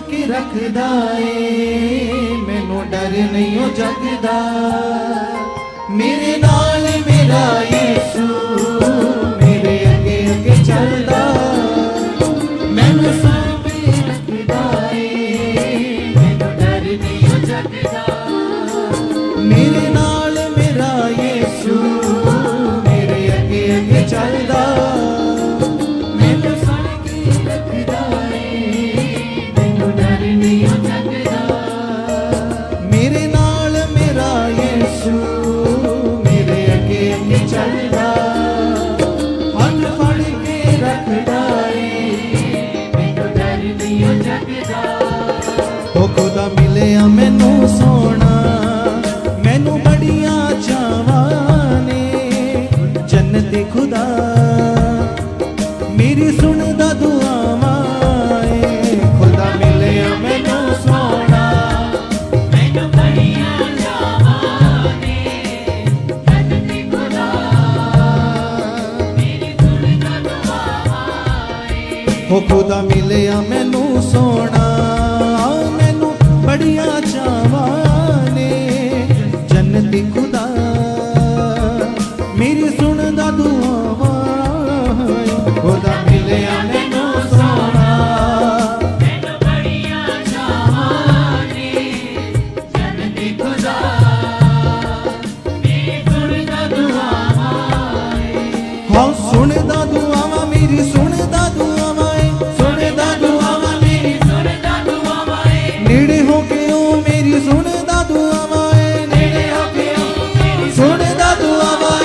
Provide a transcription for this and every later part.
के रखदा ए मैनू डर नहीं हो जगदा मेरे नाल मेरा यीशु मेरे अगे अगे चलदा मैनू सांभ के रखदा ए मैनू डर नहीं हो जगदा मेरे नाल मेरा यीशु मेरे अगे अगे चलदा मैनू सांभ के रखदा ए मैनू डर नहीं हो जगदा मेरे नाल मेरा यीशु मेरे अगे अगे चलदा हाथ फड़ के रखदा ए मैनू डर नहीं हो जगदा ओ खुदा मिलिया मैनू सोना मैनू बड़ियां चावां ने जन्नती खुदा मेरी सुनदा दुआवां खुदा मिलिया मैनू सोना मैनू बड़ियां चावां ने जन्नती खुदा मेरी सुनदा दुआवां ओ खुदा मिलिया मैनू सोना मैनू बड़ियां चावां ने जन्नती खुदा मेरी सुनदा दुआवां खुदा मिलिया मैनू सोना मैनू बड़ियां चावां ने जन्नती खुदा मेरी सुनदा दुआवां हाँ सुनदा दुआवां मेरी सुनदा दुआवां सुनदा दुआवां मेरी सुनदा दुआवां नेड़े हो के ओ मेरी सुनदा दुआवां नेड़े हो के ओ मेरी सुनदा दुआवां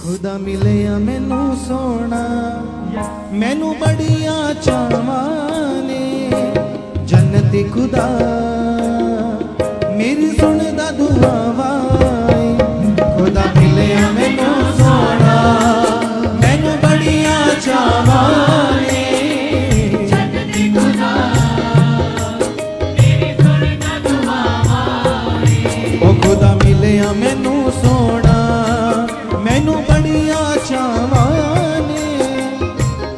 खुदा मिलिया मैनू सोना मैनू बड़ियां चावां ने जन्नती खुदा मेरी सुनदा दुआवां खुदा मिलिया मैनू सोना मैनू बड़ियां चावां ने जन्नती खुदा मेरी सुनदा दुआवां ओ खुदा मिलिया मैनू सोना मैनू बड़ियां चावां ने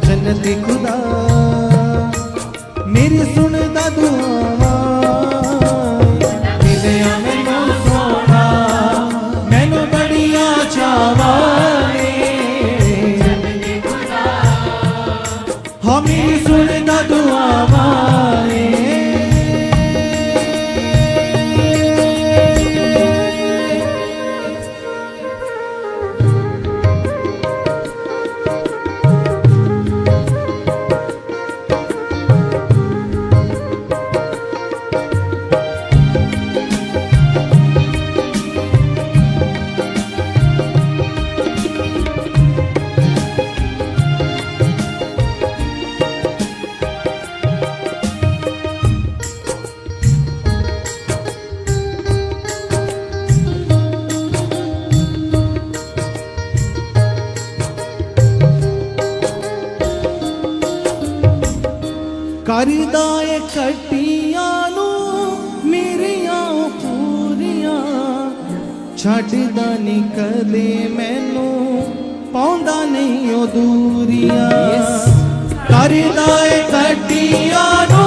जन्नती खुदा मेरी सुनदा दुआवां मिलिया मैनू सोना मैनू बड़ियां चावां ने जन्नती खुदा हाँ मेरी सुनदा दुआवां करदा ए कटियां नू मेरियां पूरियां छड्डदा नहीं कदे मैनू पाउंदा नहीं ओ दूरियां करदा ए कटियां नू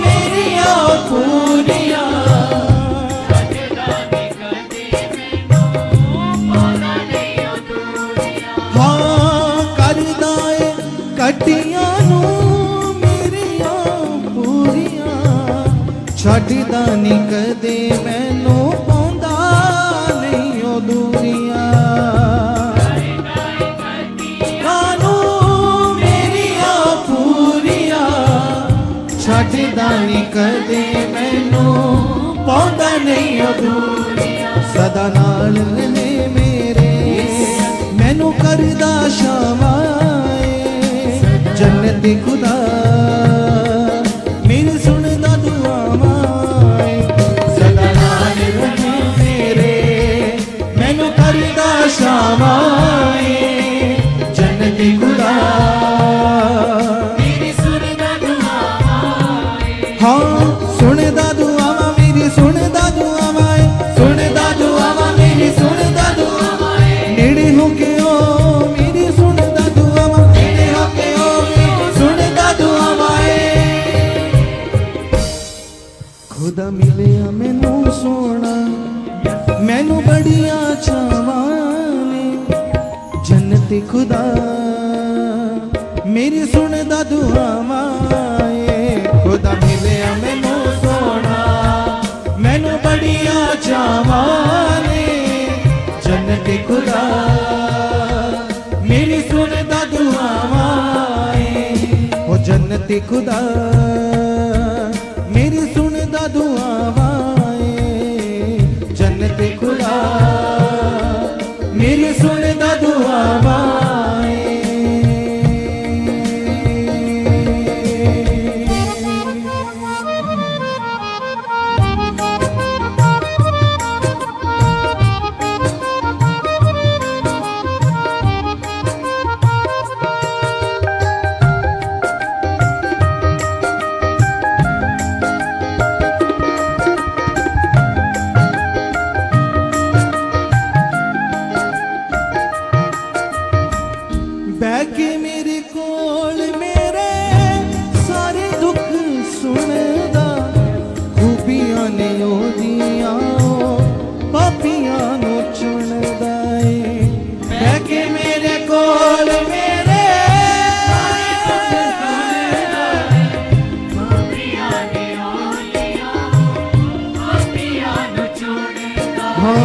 मेरियां पूरियां छड्डदा नहीं कदे मैनू पाउंदा नहीं ओ दूरियां हाँ करदा ए कटियां नू छड्डदा नहीं कदे मैनू पाउंदा नहीं ओ दूरियां कानू मेरियां पूरियां छड्डदा नहीं कदे मैनू पाउंदा नहीं ओ दूरियां सदा नाल ने मेरे मैनू करदा शावां जन्नती खुदा मेरी सुनदा दुआवां सदा नाल रहे मेरे मैनू करदा शावां जन्नती खुदा मेरी सुनदा दुआवां हाँ सुनदा दुआवां मेरी सुनदा दुआवां सुनदा दुआवां मेरी सुनदा दुआवां नेड़े हो के ओ मेरी सुनदा दुआवां नेड़े हो के ओ मेरी सुनदा दुआवां मिलिया मैनू सोना, मैनू बड़िया चावां ने जन्नती खुदा मेरी सुनदा दुआवां ए। खुदा मिलिया मैनू सोना, मैनू बड़िया चावां ने जन्नती खुदा मेरी सुनदा दुआवां ए। ओ जन्नती खुदा मेरी सुनदा दुआवां ए। जन्नती खुदा मेरी सुनदा दुआवां ए। बैके मेरे कोल मेरे सारे दुख सुनदा, खूबियां ने ओदियां पापियां नु चुनदा ए। बैके मेरे कोल मेरे खूबियां ने ओदियां पापियां नु चुनदा। हाँ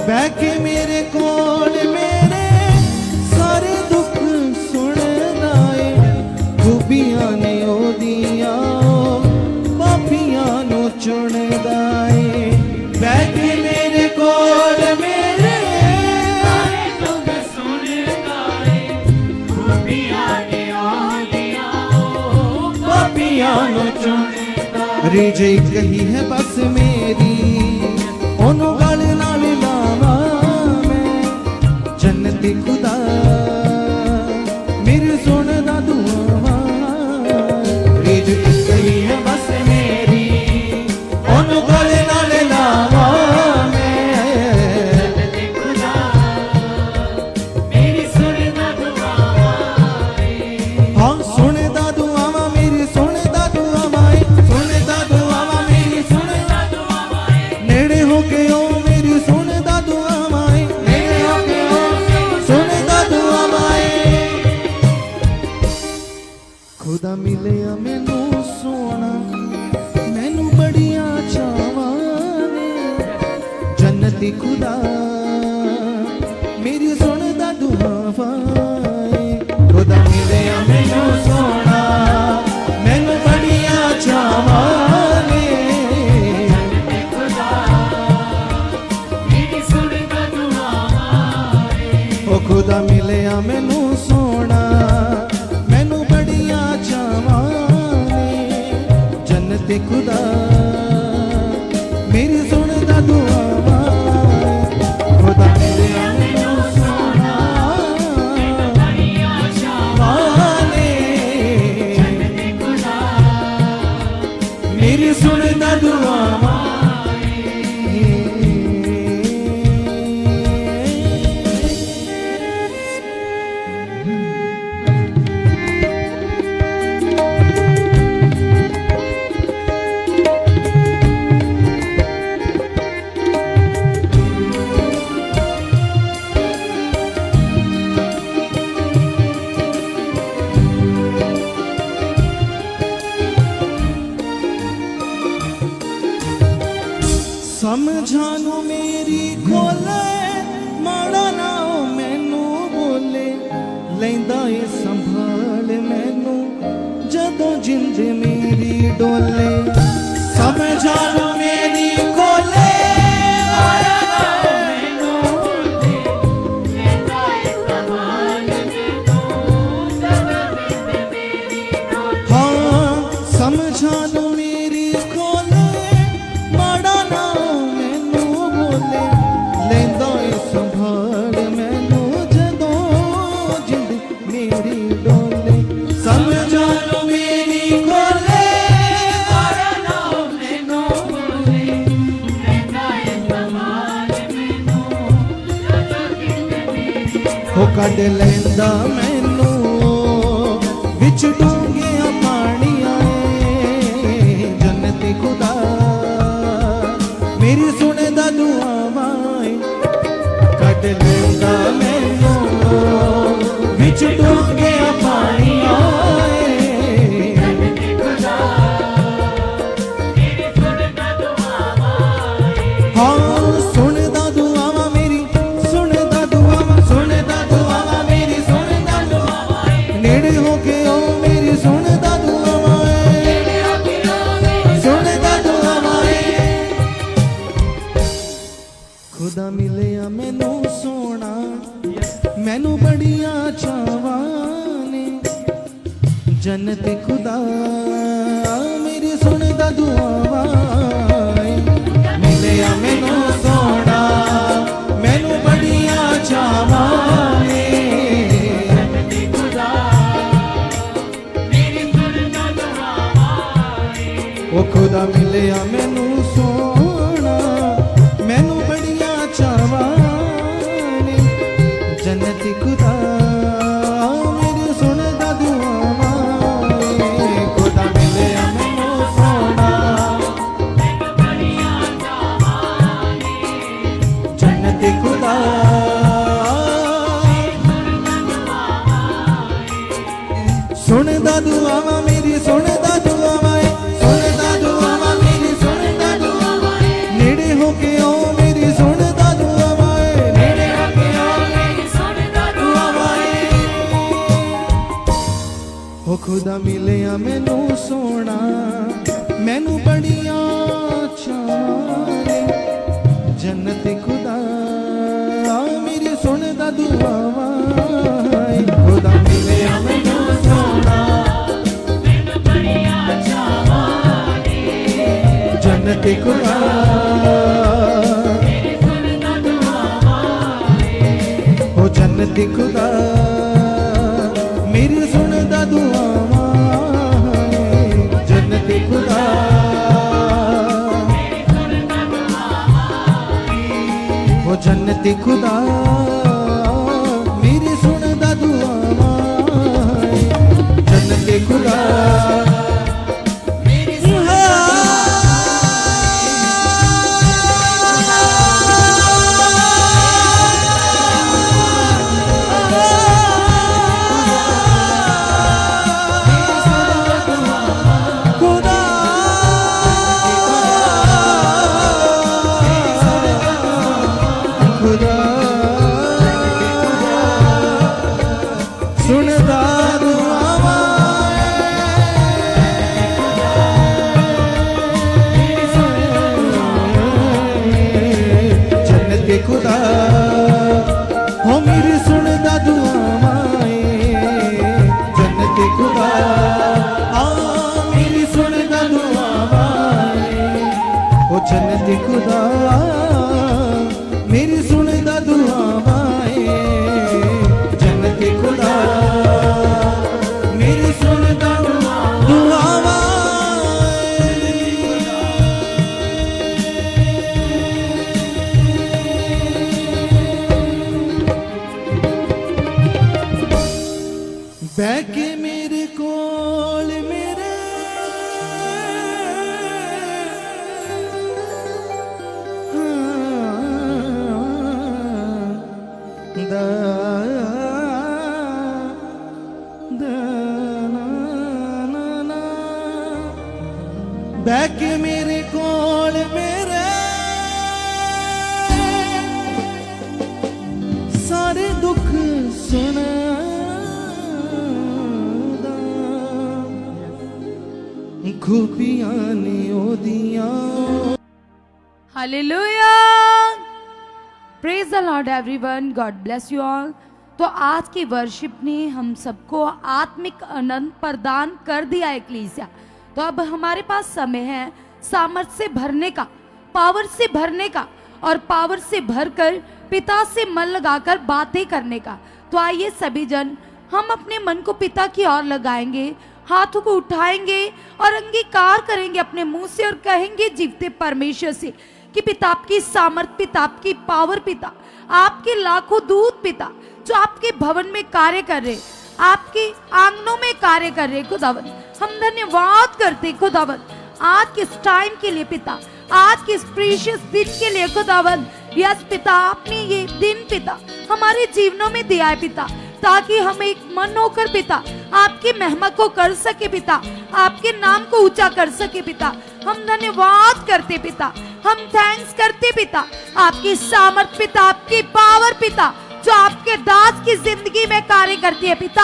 बैके मेरे कोल मेरे सारे दुख सुनदा ए। खूबियां ने ओदियां पापियां नु चुनदा ए। बैके मेरे कोल मेरे सारे दुख सुनदा ए। खूबियां ने ओदियां पापियां नु चुनदा। रिज एक ही है बस मेरी, ओनू गल नाल लावां मैं। जन्नती खुदा मेरी सुनदा दुआवां। रिज एक ही है बस मेरी, ओनू गल नाल लावां मैं। जन्नती खुदा मेरी सुनदा दुआवां। हाँ सुनदा दुआवां मेरी सुनदा दुआवां। सुनदा दुआवां मेरी सुनदा दुआवां। नेड़े हो के ओ मेरी सुनदा दुआवां। नेड़े हो के ओ सुनदा दुआवां। खुदा मिलिया मैनू सोना, मैनू बड़िया चावां ने जन्नती खुदा मेरी सुनदा दुआवां। खुदा मिलिया मैनू सोना, मैनू बड़िया चावां ने जन्नती खुदा मेरी सुनदा दुआवां। ओ खुदा मिलिया मैनू सोना, मैनू बड़िया चावां ने जन्नती खुदा मेरी सुनदा दुआवां। खुदा मिलिया मैनू सोना, मैनू बड़िया चावां ने जन्नती खुदा मेरी सुनदा दुआवां। समझानू मेरी खोले माड़ा ना मैनू बोले, लैंदा ए संभाल मैनू जदों जिंद मेरी डोले। समझानू मेरी खोले माड़ा ना मैनू बोले, लैंदा ए संभाल मैनू मेरी डोले, समझा लो मेरी खोले, हो कढ लैंदा मैनू विच डूंघिया पानियां जन्नती खुदा मेरी सुनदा दुआवां कढ लैंदा मैनू विच डूंघिया पानियां खुदा मिलिया मैनू सोना मैनू बड़िया चावां ने जन्नत खुदा मेरी सुनदा दुआवां मिलिया मैनू सोना मैनू बड़िया चावां ने जन्नत खुदा मेरी सुनदा दुआवां ओ खुदा मिलिया मैनू सोना मैनू चावाने जन्नती खुदा मेरी सुनदा दुआवां खुदा मिलिया मैनू सोना जन्नती खुदा सुनदा दुआवां मेरी सुनदा दुआवां सुनदा दुआवां मेरी सुनदा दुआवां नेड़े होके आओ मेरी सुनदा हो खुदा मिलिया मैनू सोना मैनू बड़िया चावां जन्नत खुदा मेरी सुनदा दुआवां खुदा मिलिया मैनू सोना मैनू बड़िया चावां जन्नत खुदा मेरी सुनदा दुआवां हो जन्नत खुदा मेरी सुनदा दुआवां जन्नत खुदा वो जन्नत खुदा मेरी सुनदा दुआवां जन्नत खुदा सुनदा दुआवां जन्नत खुदा हो मेरी सुनदा दुआवां जन्नत खुदा मेरी सुनदा दुआवां हो जन्नत खुदा मेरी सुनदा दुआवां जन्नत खुदा मेरी सुनदा दुआवां बैके मेरे कोल मेरे बैके मेरे कोल मेरे सारे दुख सुना खूबियां ने ओदियां hallelujah praise the Lord everyone God bless you all. तो आज की वर्शिप ने हम सबको आत्मिक आनंद प्रदान कर दिया एक्लीसिया। तो अब हमारे पास समय है सामर्थ्य से भरने का, पावर से भरने का और पावर से भरकर पिता से मन लगाकर बातें करने का। तो आइए सभी जन हम अपने मन को पिता की ओर लगाएंगे, हाथों को उठाएंगे और अंगीकार करेंगे अपने मुंह से और कहेंगे जीवते परमेश्वर से कि पिता आपकी सामर्थ, पिता आपकी पावर, पिता आपके लाखों दूत, पिता जो आपके भवन में कार्य कर रहे, आपके आंगनों में कार्य कर रहे खुदावन, हम धन्यवाद करते खुदावन आज के इस टाइम के लिए पिता, आज के इस प्रीशियस दिन के लिए खुदावन। यस पिता, आपने ये दिन पिता हमारे जीवनों में दिया है पिता, ताकि हम एक मन होकर पिता आपकी महिमा को कर सके पिता, आपके नाम को ऊंचा कर सके पिता। हम धन्यवाद करते पिता, हम थैंक्स करते पिता, आपकी सामर्थ पिता, आपकी पावर पिता जो आपके दास की जिंदगी में कार्य करती है पिता,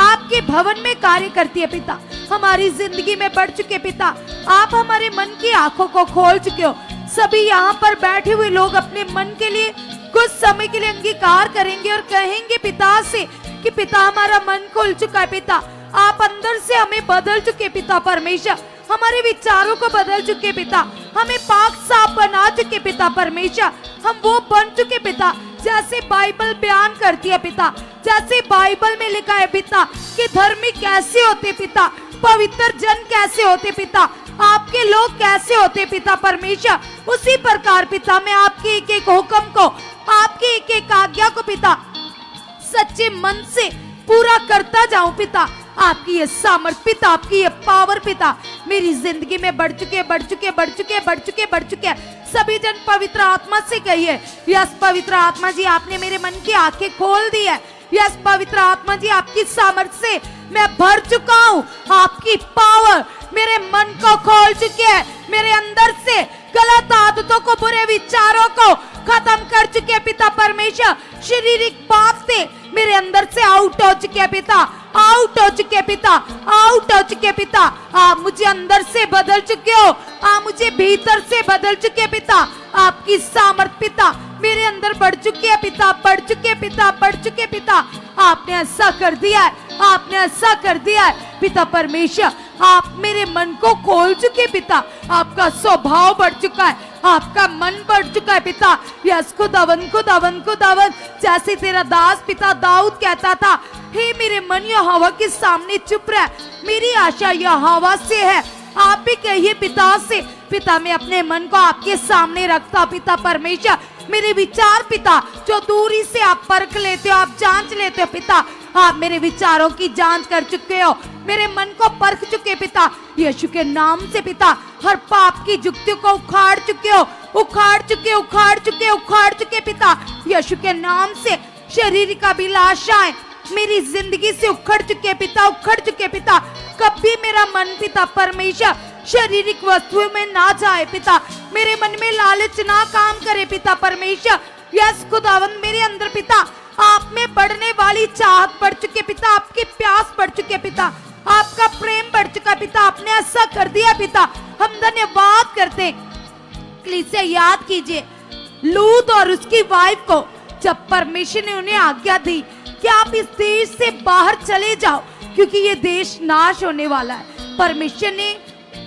आपके भवन में कार्य करती है पिता, हमारी जिंदगी में बढ़ चुके पिता। आप हमारे मन की आंखों को खोल चुके हो। सभी यहाँ पर बैठे हुए लोग अपने मन के लिए कुछ समय के लिए अंगीकार करेंगे और कहेंगे पिता से कि पिता हमारा मन खुल चुका है पिता, आप अंदर से हमें बदल चुके पिता परमेश्वर, हमारे विचारों को बदल चुके पिता, हमें पाक साफ बना चुके पिता परमेश्वर, हम वो बन चुके पिता जैसे बाइबल बयान करती है पिता, जैसे बाइबल में लिखा है पिता कि धर्मी कैसे होते पिता, पवित्र जन कैसे होते पिता, आपके लोग कैसे होते पिता परमेश्वर, उसी प्रकार पिता मैं आपके एक एक हुक्म को, आपके एक एक आज्ञा को पिता सच्चे मन से पूरा करता जाऊं पिता। आपकी ये सामर्थ पिता, आपकी ये पावर पिता मेरी जिंदगी में बढ़ चुके बढ़ चुके बढ़ चुके बढ़ चुके बढ़ चुके। सभी जन पवित्र आत्मा से कहिए यस पवित्र आत्मा जी, आपने मेरे मन की आंखें खोल दी है। यस पवित्र आत्मा जी, आपकी सामर्थ से मैं भर चुका हूँ, आपकी पावर मेरे मन को खोल चुकी है, मेरे अंदर से गलत आदतों को, बुरे विचारों को खत्म कर चुके पिता परमेश्वर, शारीरिक बातें मेरे अंदर से आउट हो चुके पिता, आउट हो चुके पिता, आउट हो चुके पिता। आप मुझे अंदर से बदल चुके हो, आप मुझे भीतर से बदल चुके पिता, आपकी सामर्थ पिता मेरे अंदर बढ़ चुकी है पिता, बढ़ चुके पिता, बढ़ चुके पिता। आपने ऐसा कर दिया है, आपने ऐसा कर दिया है पिता परमेश्वर, आप मेरे मन को खोल चुके पिता, आपका स्वभाव बढ़ चुका है, आपका मन बढ़ चुका है पिता। यस खुदावन खुदावन खुदावन, जैसे तेरा दास पिता दाऊद कहता था, हे मेरे मन यहोवा के सामने चुप रह, मेरी आशा यहोवा से है। आप भी कहिए पिता से, पिता मैं अपने मन को आपके सामने रखता हूं पिता परमेश्वर, मेरे विचार पिता जो दूरी से आप परख लेते हो, आप जांच लेते हो पिता, आप मेरे विचारों की जांच कर चुके हो, मेरे मन को परख चुके पिता। यीशु के नाम से पिता हर पाप की जुक्तियों को उखाड़ चुके हो, उखाड़ चुके उखाड़ चुके उखाड़ चुके पिता। यीशु के नाम से शरीर का अभिलाषाएं मेरी जिंदगी से उखड़ चुके पिता, उखड़ चुके पिता। कभी मेरा मन पिता परमेश्वर शारीरिक वस्तुओं में ना जाए पिता, मेरे मन में लालच ना काम करे पिता परमेश्वर। यस खुदावन, मेरे अंदर पिता आप में बढ़ने वाली चाहत बढ़ चुके पिता, आपकी प्यास बढ़ चुके पिता, आपका प्रेम बढ़ चुका पिता, आपने ऐसा कर दिया पिता, हम धन्यवाद करते। कलीसिया याद कीजिए लूत और उसकी वाइफ को जब परमेश्वर ने उन्हें आज्ञा दी कि आप इस देश से बाहर चले जाओ क्योंकि ये देश नाश होने वाला है, परमेश्वर ने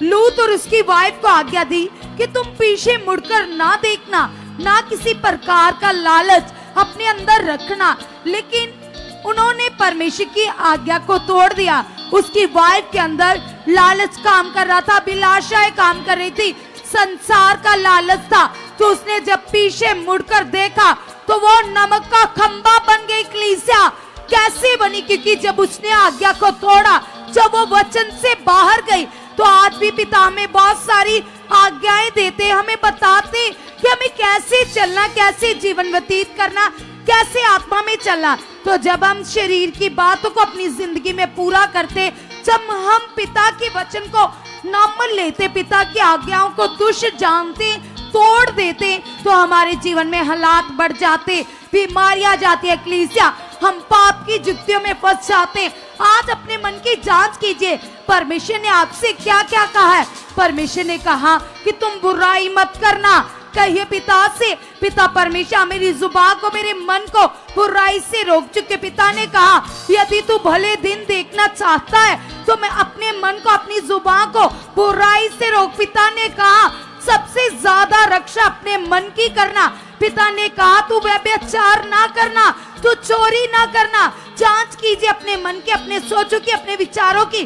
लूत और उसकी वाइफ को आज्ञा दी कि तुम पीछे मुड़कर ना देखना, ना किसी प्रकार का लालच अपने अंदर रखना। लेकिन उन्होंने परमेश्वर की आज्ञा को तोड़ दिया। उसकी वाइफ के अंदर लालच काम कर रहा था, अभिलाषाएं काम कर रही थी, संसार का लालच था। तो उसने जब पीछे मुड़कर देखा तो वो नमक का खंबा बन गई। कलीसिया कैसे बनी? क्योंकि जब उसने आज्ञा को तोड़ा, जब वो वचन से बाहर गई। तो आज भी पिता हमें बहुत सारी आज्ञाएं देते, हमें बताते कि हमें कैसे चलना, कैसे जीवन व्यतीत करना, कैसे आत्मा में चलना। तो जब हम शरीर की बातों को अपनी जिंदगी में पूरा करते, जब हम पिता के वचन को न मान लेते, पिता की आज्ञाओं को तुच्छ जानते, तोड़ देते, तो हमारे जीवन में हालात बढ़ जाते, बीमारियां जाती है। कलीसिया हम पाप की जुक्तियों में फंस जाते। आज अपने मन की जांच कीजिए, परमेश्वर ने आपसे क्या क्या कहा है। परमेश्वर ने कहा कि तुम बुराई मत करना। कहिए पिता से, पिता परमेश्वर मेरी जुबान को, मेरे मन को बुराई से रोक चुके। पिता ने कहा यदि तू भले दिन देखना चाहता है तो मैं अपने मन को, अपनी जुबान को बुराई से रोक। पिता ने कहा सबसे ज्यादा रक्षा अपने मन की करना। पिता ने कहा तू व्यभिचार ना करना, तू चोरी ना करना। जांच कीजिए अपने मन की, अपने सोचों की, अपने विचारों की,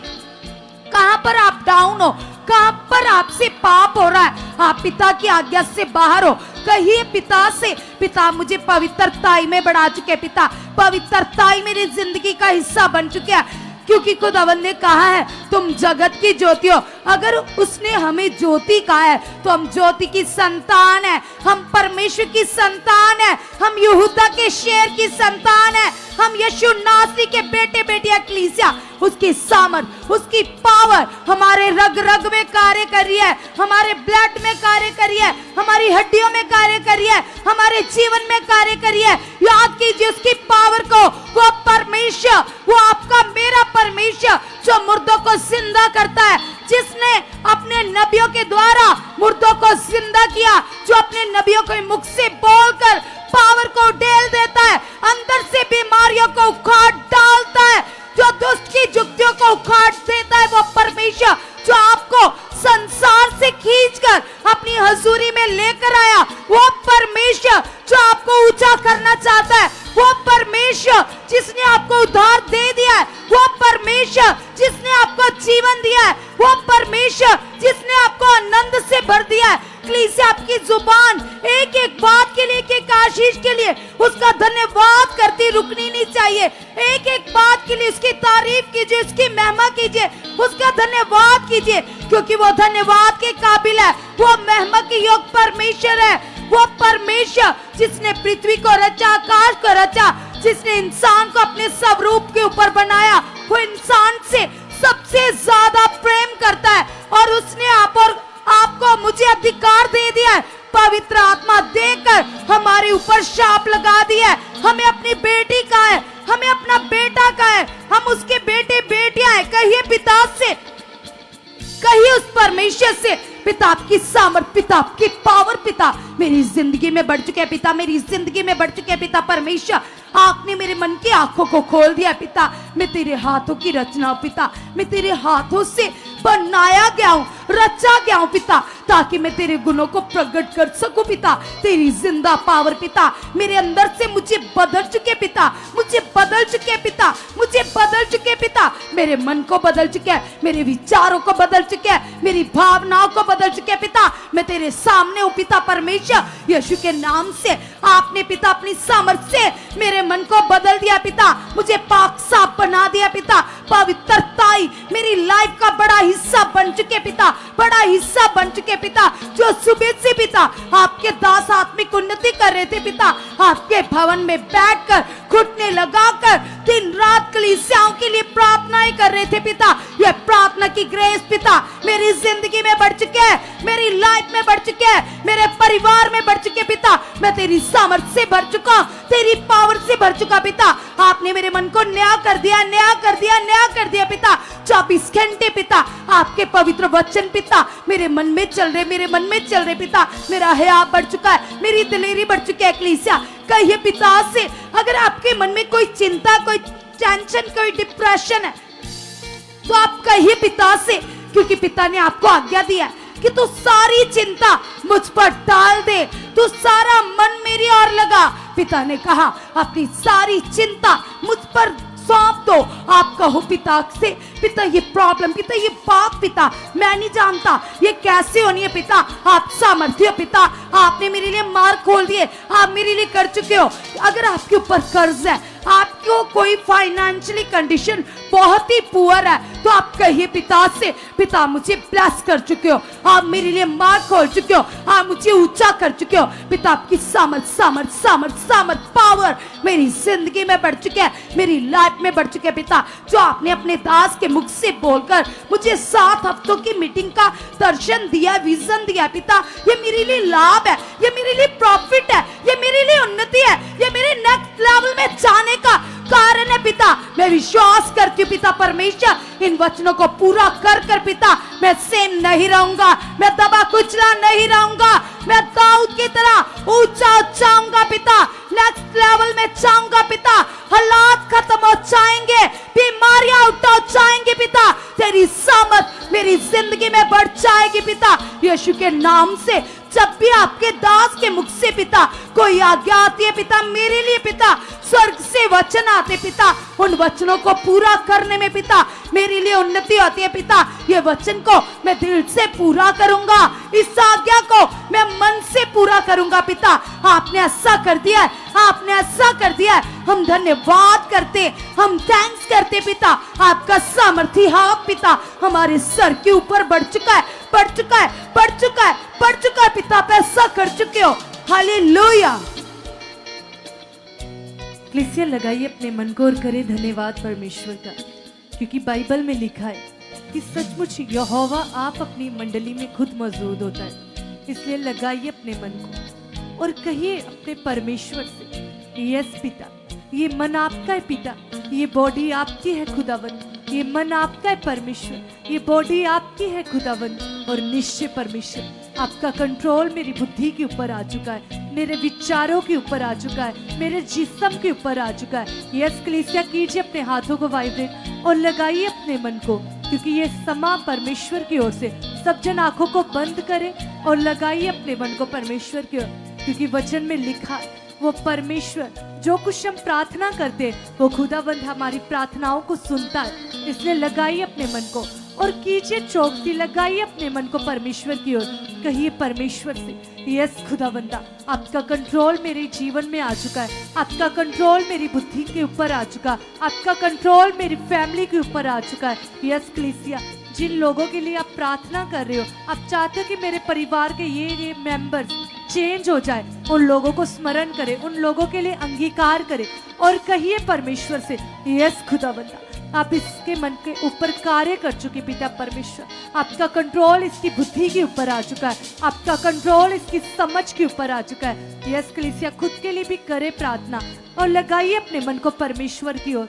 कहां पर आप डाउन हो, कहां पर आपसे पाप हो रहा है, आप पिता की आज्ञा से बाहर हो। कहिए पिता से, पिता मुझे पवित्रताई में बढ़ा चुके, पिता पवित्रताई मेरी जिंदगी का हिस्सा बन चुके हैं, क्योंकि खुदावन ने कहा है तुम जगत की ज्योति हो। अगर उसने हमें ज्योति कहा है तो हम ज्योति की संतान है, हम परमेश्वर की संतान है, हम यहूदा के शेर की संतान है, हम यीशु नासरी के बेटे बेटियां कलीसिया। उसकी सामर्थ, उसकी पावर हमारे रग रग में कार्य कर रही है, हमारे ब्लड में कार्य कर रही है, हमारी हड्डियों में कार्य कर रही है, हमारे जीवन में कार्य कर रही है। याद कीजिए उसकी पावर को। वो परमेश्वर, वो आपका मेरा परमेश्वर जो मुर्दों को जिंदा करता है, जिसने अपने नबियों के द्वारा मुर्दों को जिंदा किया, जो अपने नबियों के मुख से बोलकर पावर को डेल देता है, अंदर से बीमारियों को उखाड़ डालता है, जो दुष्ट की जुक्तियों को उखाड़ देता है, वो परमेश्वर जो आपको संसार से खींचकर अपनी हजूरी में लेकर आया, वो परमेश्वर जो आपको ऊंचा करना चाहता है, वो परमेश्वर जिसने आपको उद्धार दे दिया है, वो परमेश्वर जिसने आपको जीवन दिया है, वो परमेश्वर जिसने आपको आनंद से भर दिया है। कलीसिया आपकी जुबान एक एक बात के लिए, एक एक आशीष के लिए उसका धन्यवाद करती रुकनी नहीं चाहिए। एक एक बात के लिए उसकी तारीफ कीजिए, उसकी महिमा कीजिए, उसका धन्यवाद कीजिए, क्योंकि वो धन्यवाद के काबिल है। वो महिमा के योग परमेश्वर है। वो परमेश्वर जिसने पृथ्वी को रचा, आकाश को रचा, जिसने इंसान को अपने स्वरूप के ऊपर बनाया, वो इंसान से सबसे ज्यादा प्रेम करता है, और उसने आपको मुझे अधिकार दे दिया है, पवित्र आत्मा देकर हमारे ऊपर शाप लगा दिया है। हमें अपनी बेटी का है, हमें अपना बेटा का है, हम उसके बेटे बेटियां हैं। कहिए पिता से, कहिए उस परमेश्वर से, पिता आपकी सामर्थ, पिता आपकी पावर, पिता मेरी जिंदगी में बढ़ चुके हैं, पिता मेरी जिंदगी में बढ़ चुके हैं। पिता परमेश्वर आपने मेरे मन की आंखों को खोल दिया पिता, मैं तेरे हाथों की रचना हूं पिता, मैं तेरे हाथों से बनाया गया हूं, रचा गया हूं पिता, ताकि मैं तेरे गुणों को प्रकट कर सकूं पिता। तेरी जिंदा पावर पिता मेरे अंदर से मुझे बदल चुके पिता, मुझे बदल चुके पिता, मुझे बदल चुके पिता। मेरे मन को बदल चुके हैं, मेरे विचारों को बदल चुके हैं, मेरी भावनाओं को बदल चुके पिता। मैं तेरे सामने हूं पिता परमेश्वर, यीशु के नाम से आपने पिता अपनी सामर्थ से मेरे मन को बदल दिया पिता, मुझे पाक साफ बना दिया पिता। पवित्रताई मेरी लाइफ का बड़ा हिस्सा बन चुके पिता, बड़ा हिस्सा बन चुके पिता। जो सुबह से पिता आपके दास आत्मिक उन्नति कर रहे थे पिता, आपके भवन में बैठकर घुटने लगाकर दिन रात कलीसियाओं के लिए प्रार्थनाएं कर रहे थे पिता। यह प्रार्थना की ग्रेस पिता मेरी जिंदगी में बढ़ चुके हैं, मेरी लाइफ में बढ़ चुके हैं, मेरे परिवार में बढ़ चुके पिता। मैं तेरी सामर्थ से भर चुका, तेरी पावर से भर चुका पिता। आपने मेरे मन को नया कर दिया, नया कर दिया, नया कर दिया पिता। 24 घंटे पिता आपके पवित्र वचन पिता मेरे मन में चल रहे, मेरे मन में चल रहे पिता। मेरा हया बढ़ चुका है, मेरी दिलेरी बढ़ चुकी है कलीसिया। कहिए पिता से, अगर आपके मन में कोई चिंता, कोई टेंशन, कोई डिप्रेशन है, तो आप कहिए पिता से, क्योंकि पिता ने आपको आज्ञा दिया है कि तू सारी चिंता मुझ पर डाल दे, तू सारा मन मेरी ओर लगा। पिता ने कहा अपनी सारी चिंता मुझ पर सौंप दो। आप कहो पिता से, पिता ये प्रॉब्लम, पिता ये बात पिता मैं नहीं जानता ये कैसे होनी है पिता, आप सामर्थ्य हो पिता, आपने मेरे लिए मार्ग खोल दिए, आप मेरे लिए कर चुके हो। अगर आपके ऊपर कर्ज है, आपको कोई फाइनेंशियली कंडीशन बहुत ही पुअर है, तो आप कहिए पिता से, पिता मुझे ब्लेस कर चुके हो, आप मेरे लिए मार्ग खोल चुके हो, आप मुझे ऊंचा कर चुके हो पिता। आपकी सामर्थ सामर्थ सामर्थ सामर्थ पावर मेरी जिंदगी में बढ़ चुके हैं, मेरी लाइफ में बढ़ चुके हैं पिता। जो आपने अपने दास के मुख से बोलकर मुझे 7 हफ्तों की मीटिंग का दर्शन दिया, विजन दिया पिता, ये मेरे लिए लाभ है, ये मेरे लिए प्रॉफिट है, ये मेरे लिए उन्नति है, ये मेरे नेक्स्ट लेवल में जाने का कारण है पिता। मैं विश्वास करती हूँ पिता परमेश्वर इन वचनों को पूरा कर कर पिता मैं सेम नहीं रहूंगा, मैं दबा कुचला नहीं रहूंगा, मैं दाऊद की तरह ऊंचा जाऊंगा पिता, नेक्स्ट लेवल में जाऊंगा पिता। हालात खत्म हो जाएंगे, बीमारियां उठ जाएंगे पिता, तेरी सामर्थ मेरी जिंदगी में बढ़ जाएगी पिता। यीशु के नाम से जब भी आपके दास के मुख से पिता कोई आज्ञा आती है पिता मेरे लिए पिता, स्वर्ग से वचन आते पिता, उन वचनों को पूरा करने में पिता मेरे लिए उन्नति होती है पिता। ये वचन को मैं दिल से पूरा करूंगा, इस आज्ञा को मैं मन से पूरा करूंगा पिता। आपने ऐसा कर दिया है, आपने ऐसा कर दिया है, हम धन्यवाद करते, हम थैंक्स करते पिता। आपका सामर्थ्य हाथ पिता हमारे सर के ऊपर बढ़ चुका है, बढ़ चुका है, बढ़ चुका है, बढ़ चुका है पिता। आप ऐसा कर चुके हो, हालेलुया। क्लिसिया लगाइए अपने मन को और करें धन्यवाद परमेश्वर का, क्योंकि बाइबल में लिखा है कि सचमुच यहोवा आप अपनी मंडली में खुद मौजूद होता है। इसलिए लगाइए अपने मन को और कहिए अपने परमेश्वर से, यस पिता, ये मन आपका है पिता, ये बॉडी आपकी है खुदावन, ये मन आपका है परमेश्वर, ये बॉडी आपकी है खुदावन। और निश्चय परमेश्वर आपका कंट्रोल मेरी बुद्धि के ऊपर आ चुका है, मेरे विचारों के ऊपर आ चुका है, मेरे जिस्म के ऊपर आ चुका है। यस कलीसिया कीजिए अपने हाथों को वाइब्रेट और लगाइए अपने मन को, क्योंकि ये समा परमेश्वर की ओर से। सब जन आंखों को बंद करें और लगाइए अपने मन को परमेश्वर की ओर, क्योंकि वचन में लिखा है वो परमेश्वर जो कुछ हम प्रार्थना करते हैं वो खुदावंद हमारी प्रार्थनाओं को सुनता है। इसलिए लगाइए अपने मन को और कीजिए चौकसी, लगाइए अपने मन को परमेश्वर की ओर। कहिए परमेश्वर से, यस खुदावंदा आपका कंट्रोल मेरे जीवन में आ चुका है, आपका कंट्रोल मेरी बुद्धि के ऊपर आ चुका है, आपका कंट्रोल मेरी फैमिली के ऊपर आ चुका है। यस कलीसिया, जिन लोगों के लिए आप प्रार्थना कर रहे हो, आप चाहते हो कि मेरे परिवार के ये मेंबर्स चेंज हो जाए, उन लोगों को स्मरण करें, उन लोगों के लिए अंगीकार करें और कहिए परमेश्वर से, यस खुदावंदा आप इसके मन के ऊपर कार्य कर चुके पिता परमेश्वर। आपका कंट्रोल इसकी बुद्धि के ऊपर आ चुका है, आपका कंट्रोल इसकी समझ के ऊपर आ चुका है। यस कलीसिया, खुद के लिए भी करे प्रार्थना और लगाइए अपने मन को परमेश्वर की ओर।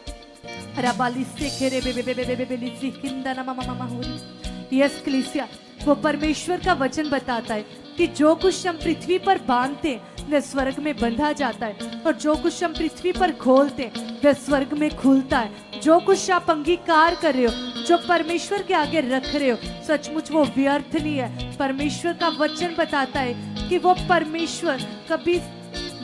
यस कलीसिया, वो परमेश्वर का वचन बताता है कि जो कुछ हम पृथ्वी पर बांधते हैं वह स्वर्ग में बंधा जाता है, और जो कुछ हम पृथ्वी पर खोलते हैं वह स्वर्ग में खुलता है। जो कुछ आप अंगीकार कर रहे हो, जो परमेश्वर के आगे रख रहे हो, सचमुच वो व्यर्थ नहीं है। परमेश्वर का वचन बताता है कि वो परमेश्वर कभी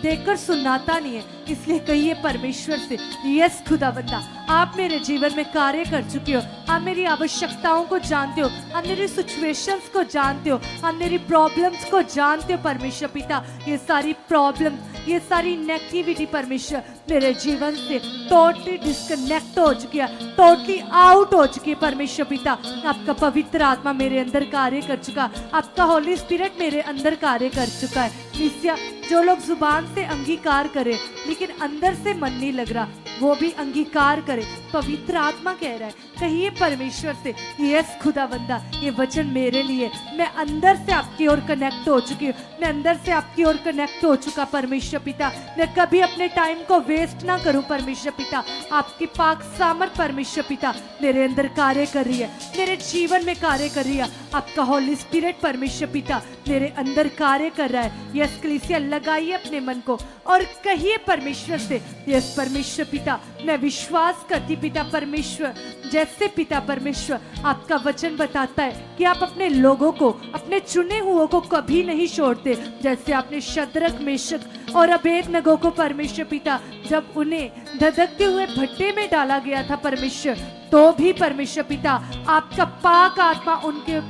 देकर सुनाता नहीं है। इसलिए कहिए परमेश्वर से, यस खुदावंदा आप मेरे जीवन में कार्य कर चुके हो, आप मेरी आवश्यकताओं को जानते हो, आप मेरी सिचुएशंस को जानते हो, आप मेरी प्रॉब्लम्स को जानते हो परमेश्वर पिता। ये सारी प्रॉब्लम, ये सारी नेगेटिविटी परमेश्वर मेरे जीवन से टोटली डिस्कनेक्ट हो चुकी है, टोटली आउट हो चुकी है परमेश्वर पिता। आपका पवित्र आत्मा मेरे अंदर कार्य कर चुका, आपका होली स्पिरिट मेरे अंदर कार्य कर चुका है। इसलिए जो लोग जुबान से अंगीकार करें लेकिन अंदर से मन नहीं लग रहा, वो भी अंगीकार करे। पवित्र आत्मा कह रहा है, कहिए परमेश्वर से, यस खुदावंदा ये वचन मेरे लिए, मैं अंदर से आपकी ओर कनेक्ट हो चुकी हूँ, मैं अंदर से आपकी ओर कनेक्ट हो चुका परमेश्वर पिता। मैं कभी अपने टाइम को वेस्ट ना करूं परमेश्वर पिता। आपकी पाक सामर्थ परमेश्वर पिता मेरे अंदर कार्य कर रही है, मेरे जीवन में कार्य कर रही है। आपका होली स्पिरिट परमेश्वर पिता मेरे अंदर कार्य कर रहा है। यस कलीसिया, लगाइए अपने मन को और कहिए परमेश्वर से, यस परमेश्वर पिता मैं विश्वास करती पिता परमेश्वर, जैसे पिता परमेश्वर आपका वचन बताता है कि आप अपने लोगों को, अपने चुने हुओं को कभी नहीं छोड़ते। जैसे आपने शद्रक, मेशक और अबेदनगो को परमेश्वर पिता, जब उन्हें धधकते हुए भट्टे में डाला गया था परमेश्वर, तो भी परमेश्वर पिता आपका पाक आत्मा उनके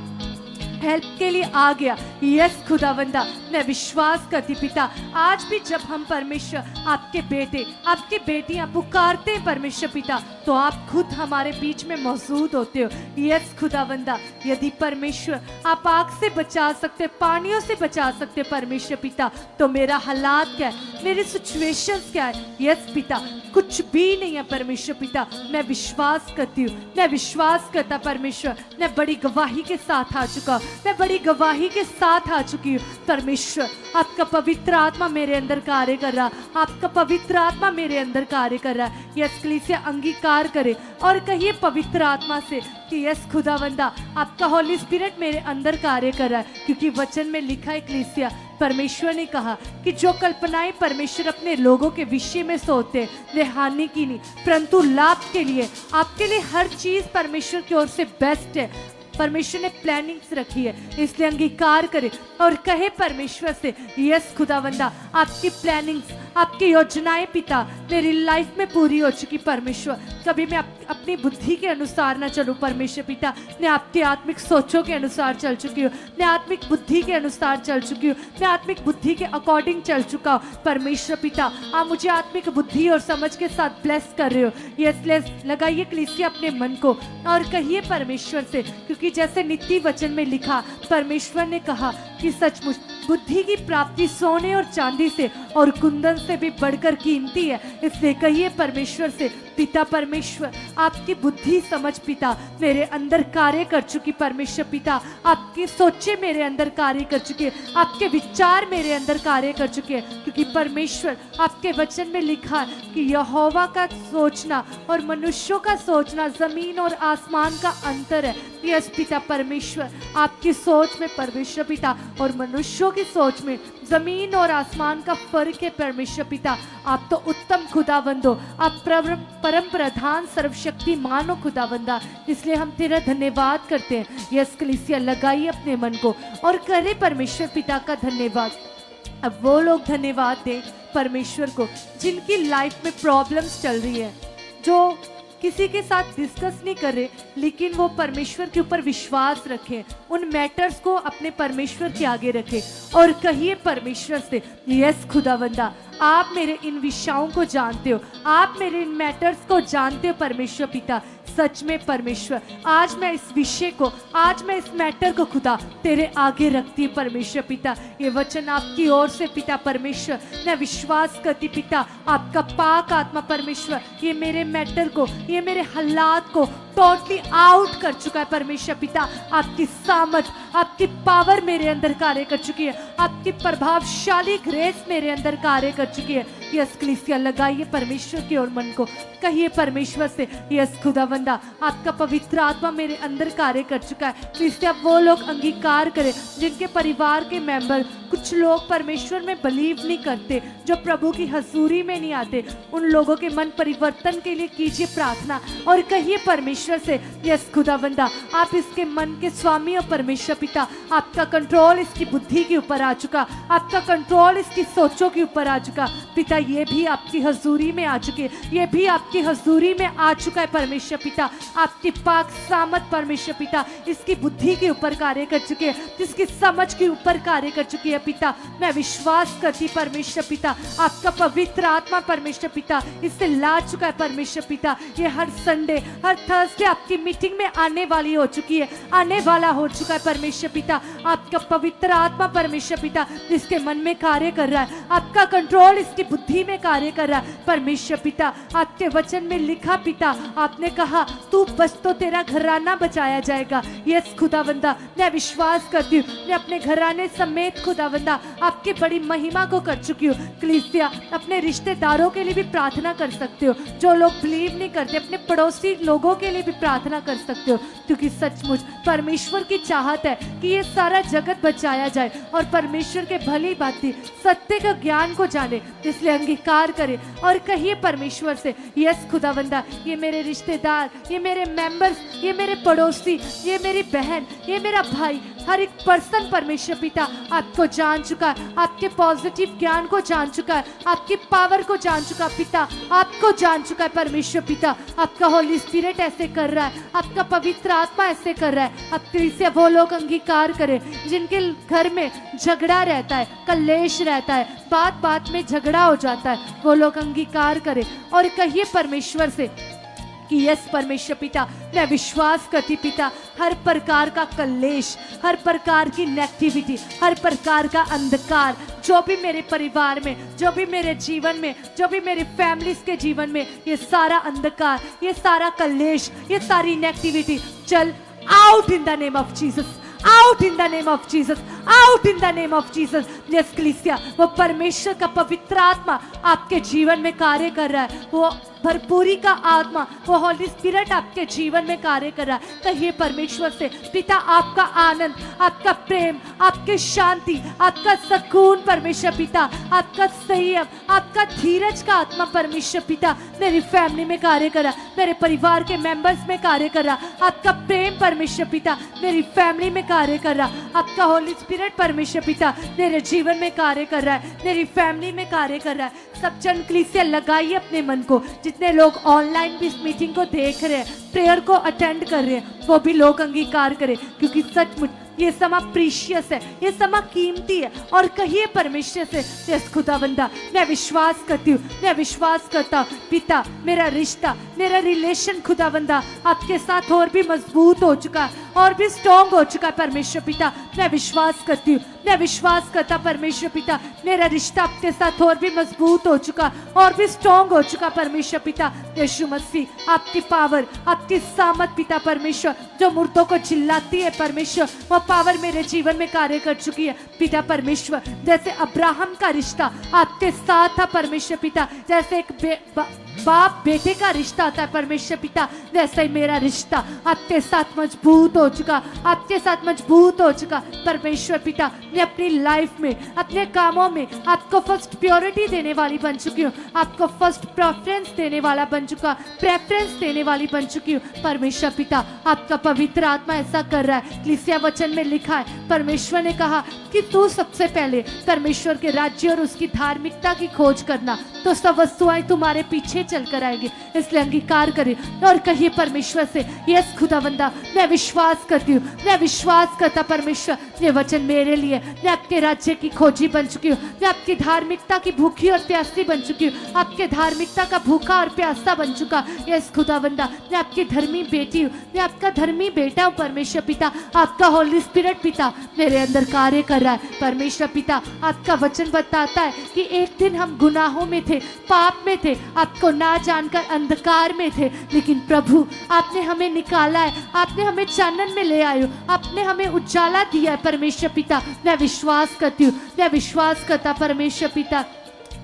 हेल्प के लिए आ गया। यस खुदावंदा मैं विश्वास करती पिता, आज भी जब हम परमेश्वर आपके बेटे, आपके बेटियां पुकारते हैं परमेश्वर पिता, तो आप खुद हमारे बीच में मौजूद होते हो। यस खुदावंदा, यदि परमेश्वर आप आग से बचा सकते, पानियों से बचा सकते परमेश्वर पिता, तो मेरा हालात क्या है, मेरी सिचुएशंस क्या है? यस पिता, कुछ भी नहीं है परमेश्वर पिता। मैं विश्वास करती हूँ, मैं विश्वास करता परमेश्वर, मैं बड़ी गवाही के साथ आ चुका, मैं बड़ी गवाही के साथ आ चुकी हूँ परमेश्वर। आपका पवित्र आत्मा मेरे अंदर कार्य कर रहा, आपका पवित्र आत्मा मेरे अंदर कार्य कर रहा है। यस कलीसिया, अंगीकार करे और कहिए पवित्र आत्मा से कि यस खुदावंदा आपका होली स्पिरिट मेरे अंदर कार्य कर रहा है, क्योंकि वचन में लिखा है कलीसिया, परमेश्वर ने कहा कि जो कल्पनाएं परमेश्वर अपने लोगों के विषय में सोचते वे हानि की नहीं परंतु लाभ के लिए, आपके लिए हर चीज परमेश्वर की ओर से बेस्ट है। परमेश्वर ने प्लानिंग्स रखी है, इसलिए अंगीकार करे और कहे परमेश्वर से, यस खुदावंदा, आपकी प्लानिंग्स, आपकी योजनाएं पिता मेरी लाइफ में पूरी हो चुकी। परमेश्वर, कभी मैं अपनी बुद्धि के अनुसार ना चलूं परमेश्वर पिता, मैं आपके आत्मिक सोचों के अनुसार चल चुकी हूँ, मैं आत्मिक बुद्धि के अनुसार चल चुकी हूँ, मैं आत्मिक बुद्धि के अकॉर्डिंग चल चुका हूँ। परमेश्वर पिता, आप मुझे आत्मिक बुद्धि और समझ के साथ ब्लेस कर रहे हो। यस लेस लगाइए कलीसिया अपने मन को और कहिए परमेश्वर से, क्योंकि जैसे नीति वचन में लिखा, परमेश्वर ने कहा कि सचमुच बुद्धि की प्राप्ति सोने और चांदी से और कुंदन से भी बढ़कर कीमती है। इसलिए कहिए परमेश्वर से, पिता परमेश्वर, आपकी बुद्धि समझ पिता मेरे अंदर कार्य कर चुकी। परमेश्वर पिता, आपकी सोचे मेरे अंदर कार्य कर चुके हैं, आपके विचार मेरे अंदर कार्य कर चुके हैं, क्योंकि परमेश्वर आपके वचन में लिखा है कि यहोवा का सोचना और मनुष्यों का सोचना जमीन और आसमान का अंतर है। यस पिता परमेश्वर, आपकी सोच में परमेश्वर पिता और मनुष्यों की सोच में जमीन और आसमान का फर्क है। परमेश्वर पिता, आप तो उत्तम खुदावंद हो, आप परम प्रधान सर्वशक्तिमान हो खुदावंदा, इसलिए हम तेरा धन्यवाद करते हैं। यस कलीसिया लगाइए अपने मन को और करें परमेश्वर पिता का धन्यवाद। अब वो लोग धन्यवाद दें परमेश्वर को जिनकी लाइफ में प्रॉब्लम्स चल रही है, जो किसी के साथ डिस्कस नहीं कर रहे, लेकिन वो परमेश्वर के ऊपर विश्वास रखें, उन मैटर्स को अपने परमेश्वर के आगे रखें और कहिए परमेश्वर से, यस खुदावंदा, आप मेरे इन विषयों को जानते हो, आप मेरे इन मैटर्स को जानते हो परमेश्वर पिता। सच में परमेश्वर, आज मैं इस विषय को, आज मैं इस मैटर को खुदा तेरे आगे रखती हूँ परमेश्वर पिता। ये वचन आपकी ओर से पिता परमेश्वर, मैं विश्वास करती पिता, आपका पाक आत्मा परमेश्वर ये मेरे मैटर को, ये मेरे हालात को टोटली आउट कर चुका है परमेश्वर पिता। आपकी सामर्थ, आपकी पावर मेरे अंदर कार्य कर चुकी है, आपकी प्रभावशाली ग्रेस मेरे अंदर कार्य कर चुकी है। यस कलीसिया लगाइए परमेश्वर की ओर मन को, कहिए परमेश्वर से, यस खुदावंदा, आपका पवित्र आत्मा मेरे अंदर कार्य कर चुका है। कलीसिया वो लोग अंगीकार करें जिनके परिवार के मेंबर, कुछ लोग परमेश्वर में बिलीव नहीं करते, जो प्रभु की हजूरी में नहीं आते, उन लोगों के मन परिवर्तन के लिए कीजिए प्रार्थना और कहिए परमेश्वर से, यस खुदावंदा, आप इसके मन के स्वामी हो परमेश्वर पिता। आपका कंट्रोल इसकी बुद्धि के ऊपर आ चुका, आपका कंट्रोल इसकी सोचों के ऊपर आ चुका पिता। ये भी आपकी हजूरी में आ चुके, ये भी आपकी हजूरी में आ चुका है परमेश्वर पिता। आपकी पाक सामत परमेश्वर पिता इसकी बुद्धि के ऊपर कार्य कर चुके हैं, इसकी समझ के ऊपर कार्य कर चुकी है पिता। मैं विश्वास करती परमेश्वर पिता, आपका पवित्र आत्मा परमेश्वर पिता इससे ला चुका है परमेश्वर पिता। ये हर संडे, हर थर्सडे आपकी मीटिंग में आने वाली हो चुकी है, आने वाला हो चुका है परमेश्वर पिता। आपका पवित्र आत्मा परमेश्वर पिता इसके मन में कार्य कर रहा है, आपका कंट्रोल इसकी बुद्धि में कार्य कर रहा है परमेश्वर पिता। आपके वचन में लिखा पिता, आपने कहा तू बस तो तेरा घराना बचाया जाएगा। यस खुदावंदा, मैं विश्वास करती हूँ, मैं अपने घराने समेत खुदावंदा आपकी बड़ी महिमा को कर चुकी हूँ। कलीसिया अपने रिश्तेदारों के लिए भी प्रार्थना कर सकते हो, जो लोग बिलीव नहीं करते अपने पड़ोसी लोगों के लिए भी प्रार्थना कर सकते हो, क्योंकि सचमुच परमेश्वर की चाहत है कि ये सारा जगत बचाया जाए और परमेश्वर के भली भांति सत्य का ज्ञान को जाने। इसलिए अंगीकार करें और कहिए परमेश्वर से, यस खुदावंदा, ये मेरे रिश्तेदार, ये मेरे मेंबर्स, ये मेरे पड़ोसी, ये मेरी बहन, ये मेरा भाई, हर एक पर्सन परमेश्वर पिता आपको जान चुका है, आपके पॉजिटिव ज्ञान को जान चुका है, आपकी पावर को जान चुका पिता, आपको जान चुका है परमेश्वर पिता। आपका होली स्पिरिट ऐसे कर रहा है, आपका पवित्र आत्मा ऐसे कर रहा है। अब से वो लोग अंगीकार करें जिनके घर में झगड़ा रहता है, कलेश रहता है, बात बात में झगड़ा हो जाता है, वो लोग अंगीकार करें और कहिए परमेश्वर से कि यस परमेश्वर पिता, मैं विश्वास करती पिता, हर प्रकार का कलेश, हर प्रकार की नेगेटिविटी, हर प्रकार का अंधकार जो भी मेरे परिवार में, जो भी मेरे जीवन में, जो भी मेरी फैमिलीज के जीवन में, ये सारा अंधकार, ये सारा कलेश, ये सारी नेगेटिविटी चल out in the name of Jesus, out in the name of Jesus, out in the name of Jesus. Yes कलीसिया, वो परमेश्वर का पवित्र आत्मा आपके जीवन में कार्य कर रहा है, वो भरपूरी का आत्मा, वो हॉली स्पिरिट आपके जीवन में कार्य कर रहा है। कहिए परमेश्वर से, पिता आपका आनंद, आपका प्रेम, आपकी शांति, आपका सुकून परमेश्वर पिता, आपका संयम, आपका धीरज का आत्मा परमेश्वर पिता मेरी फैमिली में कार्य कर रहा, मेरे परिवार के मेंबर्स में कार्य कर रहा। आपका प्रेम परमेश्वर पिता मेरी फैमिली में कार्य कर रहा। आपका होली स्पिरिट परमेश्वर पिता मेरे जीवन में कार्य कर रहा है, मेरी फैमिली में कार्य कर रहा है। सब जन कलीसिया लगाइए अपने मन को, जितने लोग ऑनलाइन भी इस मीटिंग को देख रहे हैं, प्रेयर को अटेंड कर रहे हैं, वो भी लोग अंगीकार करें, क्योंकि सचमुच ये समा प्रीशियस है, ये समा कीमती है। और कहिए परमेश्वर से, यस खुदावंदा मैं विश्वास करती हूँ, मैं विश्वास करता हूँ पिता, मेरा रिश्ता, मेरा रिलेशन खुदावंदा आपके साथ और भी मजबूत हो चुका है, और भी स्ट्रॉन्ग हो चुका है परमेश्वर पिता। मैं विश्वास करती हूँ, मैं विश्वास करता परमेश्वर पिता मेरा रिश्ता आपके साथ और भी मजबूत हो चुका, और भी स्ट्रॉन्ग हो चुका परमेश्वर पिता। यीशु मसीह आपकी पावर, आपकी सामत पिता परमेश्वर, जो मुर्दों को चिल्लाती है परमेश्वर, वो पावर मेरे जीवन में कार्य कर चुकी है पिता परमेश्वर। जैसे अब्राहम का रिश्ता आपके साथ था परमेश्वर पिता, जैसे एक बाप बेटे का रिश्ता होता है परमेश्वर पिता, वैसे ही मेरा रिश्ता आपके साथ मजबूत हो चुका, आपके साथ मजबूत हो चुका परमेश्वर पिता। मैं अपनी लाइफ में, अपने कामों में आपको फर्स्ट प्योरिटी देने वाली बन चुकी हूँ, आपको फर्स्ट प्रेफरेंस देने वाला बन चुका, प्रेफरेंस देने वाली बन चुकी हूँ परमेश्वर पिता। आपका पवित्र आत्मा ऐसा कर रहा है। कलीसिया वचन में लिखा है, परमेश्वर ने कहा कि तू सबसे पहले परमेश्वर के राज्य और उसकी धार्मिकता की खोज करना, तो सब वस्तुएं तुम्हारे पीछे चल कर आएंगे। इसलिए अंगीकार करें और कहिए परमेश्वर से, यस खुदावंदा मैं विश्वास करती हूँ, मैं विश्वास करता परमेश्वर, ये वचन मेरे लिए, मैं आपके राज्य की खोजी बन चुकी हूँ, मैं आपकी धार्मिकता की भूखी और प्यासी बन चुकी हूँ, आपके धार्मिकता का भूखा और प्यासा बन चुका। यस खुदावंदा मैं आपकी धर्मी बेटी हूँ, मैं आपका धर्मी बेटा हूँ परमेश्वर पिता। आपका होली स्पिरिट पिता मेरे अंदर कार्य कर रहा है परमेश्वर पिता। आपका वचन बताता है कि एक दिन हम गुनाहों में थे, पाप में थे, आपको ना जानकर अंधकार में थे, लेकिन प्रभु आपने हमें निकाला है, आपने हमें चानन में ले आए हो, आपने हमें उजाला दिया है परमेश्वर पिता। मैं विश्वास करती हूँ, मैं विश्वास करता परमेश्वर पिता,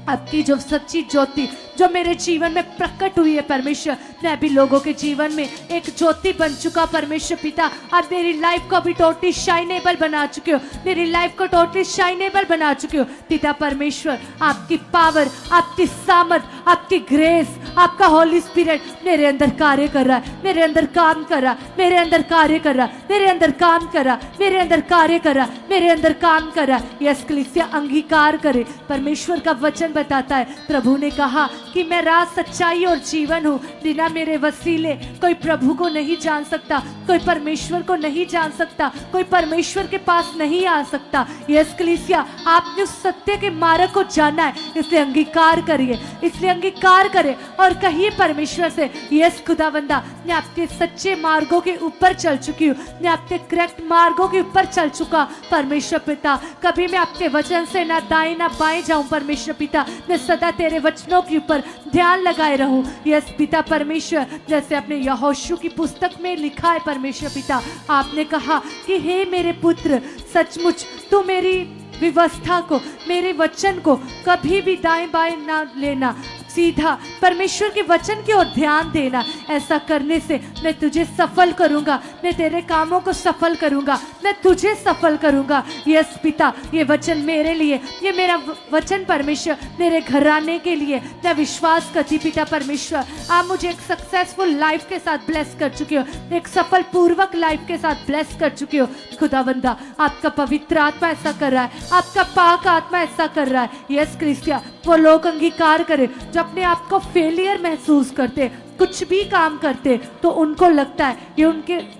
आपकी जो सच्ची ज्योति जो मेरे जीवन में प्रकट हुई है परमेश्वर, मैं भी लोगों के जीवन में एक ज्योति बन चुका परमेश्वर पिता। आप मेरी लाइफ को भी टोटली शाइनेबल बना चुके हो, मेरी लाइफ को टोटली शाइनेबल बना चुके हो पिता परमेश्वर। आपकी पावर, आपकी सामर्थ, आपकी ग्रेस, आपका होली स्पिरिट मेरे अंदर कार्य कर रहा है, मेरे अंदर काम कर रहा, मेरे अंदर कार्य कर रहा, मेरे अंदर काम कर रहा, मेरे अंदर कार्य कर रहा, मेरे अंदर काम कर रहा। यस कलीसिया अंगीकार करे, परमेश्वर का वचन बताता है, प्रभु ने कहा कि मैं राह, सच्चाई और जीवन हूँ, बिना मेरे वसीले कोई प्रभु को नहीं जान सकता, कोई परमेश्वर को नहीं जान सकता, कोई परमेश्वर के पास नहीं आ सकता। यस कलीसिया आपने उस सत्य के मार्ग को जाना है, इसलिए अंगीकार करिए, इसलिए अंगीकार करें और कहिए परमेश्वर से, यस खुदावंदा मैं आपके सच्चे मार्गों के ऊपर चल चुकी हूँ, मैं आपके करेक्ट मार्गों के ऊपर चल चुका परमेश्वर पिता। कभी मैं आपके वचन से ना दाएं ना बाएं जाऊं परमेश्वर पिता, मैं सदा तेरे वचनों के ऊपर ध्यान लगाए रहूं। यस पिता परमेश्वर, जैसे अपने यहोशू की पुस्तक में लिखा है परमेश्वर पिता, आपने कहा कि हे मेरे पुत्र, सचमुच तू मेरी व्यवस्था को, मेरे वचन को कभी भी दाएं बाएं ना लेना, सीधा परमेश्वर के वचन की ओर ध्यान देना। ऐसा करने से मैं तुझे सफल करूंगा, मैं तेरे कामों को सफल करूंगा, मैं तुझे सफल करूंगा। यस पिता, ये वचन मेरे लिए, ये मेरा वचन परमेश्वर मेरे घराने के लिए, मैं विश्वास करती पिता परमेश्वर। आप मुझे एक सक्सेसफुल लाइफ के साथ ब्लेस कर चुके हो, एक सफल पूर्वक लाइफ के साथ ब्लेस कर चुके हो खुदावंदा। आपका पवित्र आत्मा ऐसा कर रहा है, आपका पाक आत्मा ऐसा कर रहा है। यस क्रिस्टिया, वो लोग अंगीकार करें जो अपने आप को फेलियर महसूस करते, कुछ भी काम करते तो उनको लगता है ये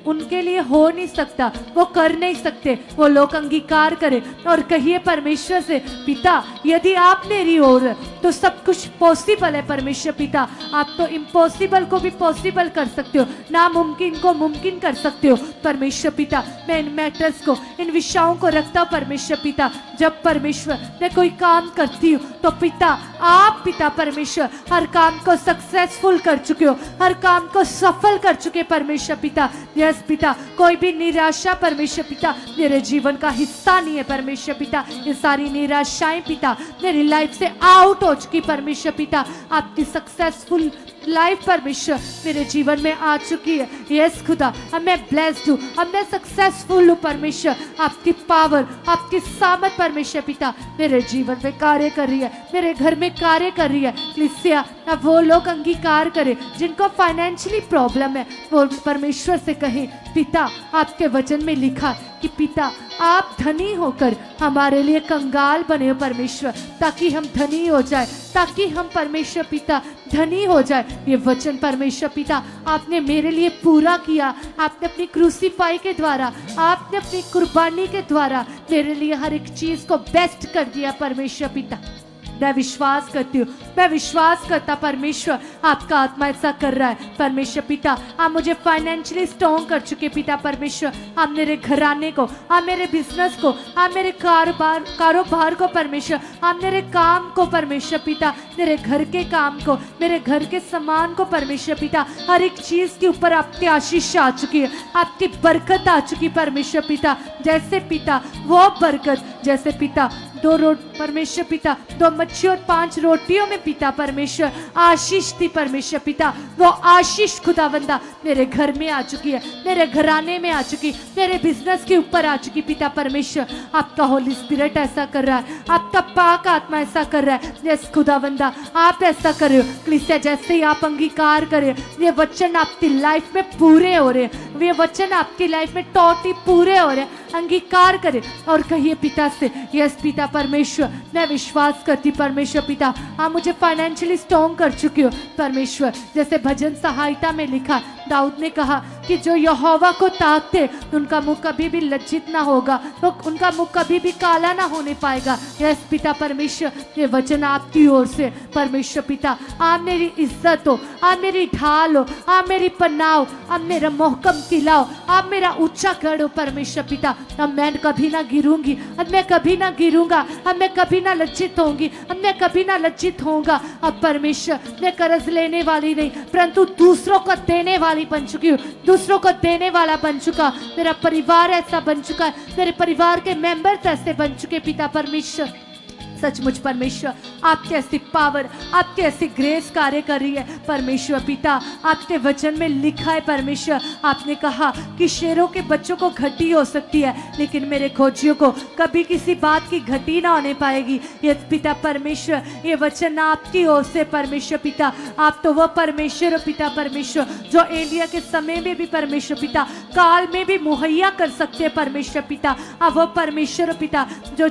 उनके लिए हो नहीं सकता, वो कर नहीं सकते, वो लोग अंगीकार करें और कहिए परमेश्वर से, पिता यदि आप मेरी ओर तो सब कुछ पॉसिबल है परमेश्वर पिता। आप तो इम्पॉसिबल को भी पॉसिबल कर सकते हो, नामुमकिन को मुमकिन कर सकते हो परमेश्वर पिता। मैं इन मैटर्स को, इन विषयों को रखता हूँ परमेश्वर पिता। जब परमेश्वर मैं कोई काम करती हूँ तो पिता, आप पिता परमेश्वर हर काम को सक्सेसफुल कर चुके हो, हर काम को सफल कर चुके परमेश्वर पिता। यस पिता, कोई भी निराशा परमेश्वर पिता मेरे जीवन का हिस्सा नहीं है परमेश्वर पिता। ये सारी निराशाएं पिता मेरी लाइफ से आउट हो चुकी परमेश्वर पिता। आपकी सक्सेसफुल लाइफ परमेश्वर मेरे जीवन में आ चुकी है। यस खुदा, अब मैं ब्लेस्ड हूँ, अब मैं सक्सेसफुल हूँ परमेश्वर। आपकी पावर, आपकी सामर्थ परमेश्वर पिता मेरे जीवन में कार्य कर रही है, मेरे घर में कार्य कर रही है। कलीसिया, अब वो लोग अंगीकार करें जिनको फाइनेंशियली प्रॉब्लम है, वो परमेश्वर से कहें पिता आपके वचन में लिखा कि पिता आप धनी होकर हमारे लिए कंगाल बने हो परमेश्वर, ताकि हम धनी हो जाए, ताकि हम परमेश्वर पिता धनी हो जाए। ये वचन परमेश्वर पिता आपने मेरे लिए पूरा किया। आपने अपनी क्रूसीफाई के द्वारा, आपने अपनी कुर्बानी के द्वारा मेरे लिए हर एक चीज को बेस्ट कर दिया परमेश्वर पिता। मैं विश्वास करती हूँ, मैं विश्वास करता परमेश्वर आपका आत्मा ऐसा कर रहा है परमेश्वर पिता। आप मुझे फाइनेंशियली स्ट्रॉन्ग कर चुके पिता परमेश्वर। आप मेरे घराने को, आप मेरे बिजनेस को, आप मेरे कारोबार को परमेश्वर, आप मेरे काम को परमेश्वर पिता, मेरे घर के काम को, मेरे घर के सामान को परमेश्वर पिता, हर एक चीज के ऊपर आपकी आशीष आ चुकी है, आपकी बरकत आ चुकी परमेश्वर पिता। जैसे पिता वो बरकत, जैसे पिता परमेश्वर पिता 2 मच्छी और 5 रोटियों में पिता परमेश्वर आशीष थी परमेश्वर पिता, वो आशीष खुदावंदा मेरे घर में आ चुकी है, मेरे घराने में आ चुकी, मेरे बिजनेस के ऊपर आ चुकी पिता परमेश्वर। आपका होली स्पिरिट ऐसा कर रहा है, आपका पाक आत्मा ऐसा कर रहा है। यस खुदावंदा आप ऐसा कर रहे हो। कलीसिया, जैसे ही आप अंगीकार करें, ये वचन आपकी लाइफ में पूरे हो रहे हैं, ये वचन आपकी लाइफ में टोटली पूरे हो रहे हैं। अंगीकार करें और कहिए पिता से, यस पिता परमेश्वर मैं विश्वास करती परमेश्वर पिता आप मुझे फाइनेंशियली स्ट्रॉन्ग कर चुके हो परमेश्वर। जैसे भजन सहायता में लिखा, दाऊद ने कहा कि जो यहोवा को ताकते उनका मुख कभी भी लज्जित ना होगा, तो उनका मुख कभी भी काला ना होने पाएगा। यस पिता परमेश्वर, ये वचन आपकी ओर से परमेश्वर पिता। आप मेरी इज्जत हो, आप मेरी ढाल हो, आप मेरी पनाह हो, आप मेरा मोहकम किला हो, आप मेरा ऊंचा गढ़ हो परमेश्वर पिता। अब मैं कभी ना गिरूंगी, अब मैं कभी ना गिरूंगा, अब मैं कभी ना लज्जित होंगी, अब मैं कभी ना लज्जित होऊंगा। अब परमेश्वर मैं कर्ज लेने वाली नहीं, परंतु दूसरों को देने वाली बन चुकी हूँ, दूसरों को देने वाला बन चुका। मेरा परिवार ऐसा बन चुका है, मेरे परिवार के मेंबर्स ऐसे बन चुके पिता परमेश्वर। सचमुच परमेश्वर आपकी ऐसी पावर, आपकी ऐसी ग्रेस कार्य कर रही है परमेश्वर पिता। आपके वचन में लिखा है परमेश्वर, आपने कहा कि शेरों के बच्चों को घटी हो सकती है, लेकिन मेरे खोजियों को कभी किसी बात की घटी ना होने पाएगी। ये पिता परमेश्वर, ये वचन आपकी ओर से परमेश्वर पिता। आप तो वो परमेश्वर हो पिता परमेश्वर जो एलिया के समय में भी परमेश्वर पिता, काल में भी मुहैया कर सकते हैं परमेश्वर पिता। आप वो परमेश्वर हो पिता जो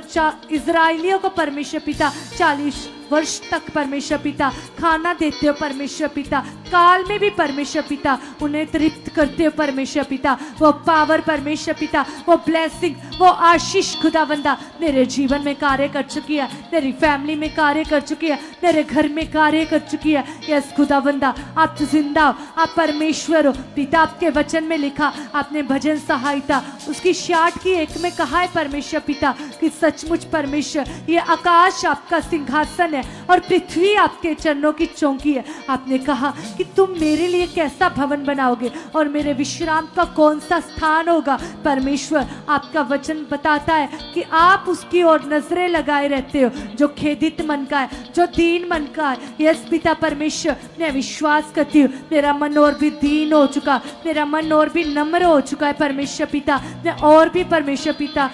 इजराइलियों को परमेश्वर पिता 40 वर्ष तक परमेश्वर पिता खाना देते हो परमेश्वर पिता, काल में भी परमेश्वर पिता उन्हें तृप्त करते हो परमेश्वर पिता। वो पावर परमेश्वर पिता, वो ब्लेसिंग, वो आशीष खुदावंदा मेरे जीवन में कार्य कर चुकी है, मेरी फैमिली में कार्य कर चुकी है, मेरे घर में कार्य कर चुकी है। यस खुदावंदा आप जिंदा हो, आप परमेश्वर हो पिता। आपके वचन में लिखा, आपने भजन सहायता उसकी 66 में कहा है परमेश्वर पिता कि सचमुच परमेश्वर ये आकाश आपका सिंहासन और पृथ्वी आपके चरणों की चौकी है। आपने कहा कि तुम मेरे लिए कैसा भवन बनाओगे और मेरे विश्राम का कौन सा स्थान होगा। परमेश्वर आपका वचन बताता है कि आप उसकी ओर नजरें लगाए रहते हो जो खेदित मन का है, जो दीन मन का है। यस पिता परमेश्वर मैं विश्वास करती हूँ, मेरा मन और भी दीन हो चुका, मेरा मन और भी नम्र हो चुका है परमेश्वर पिता। मैं और भी परमेश्वर पिता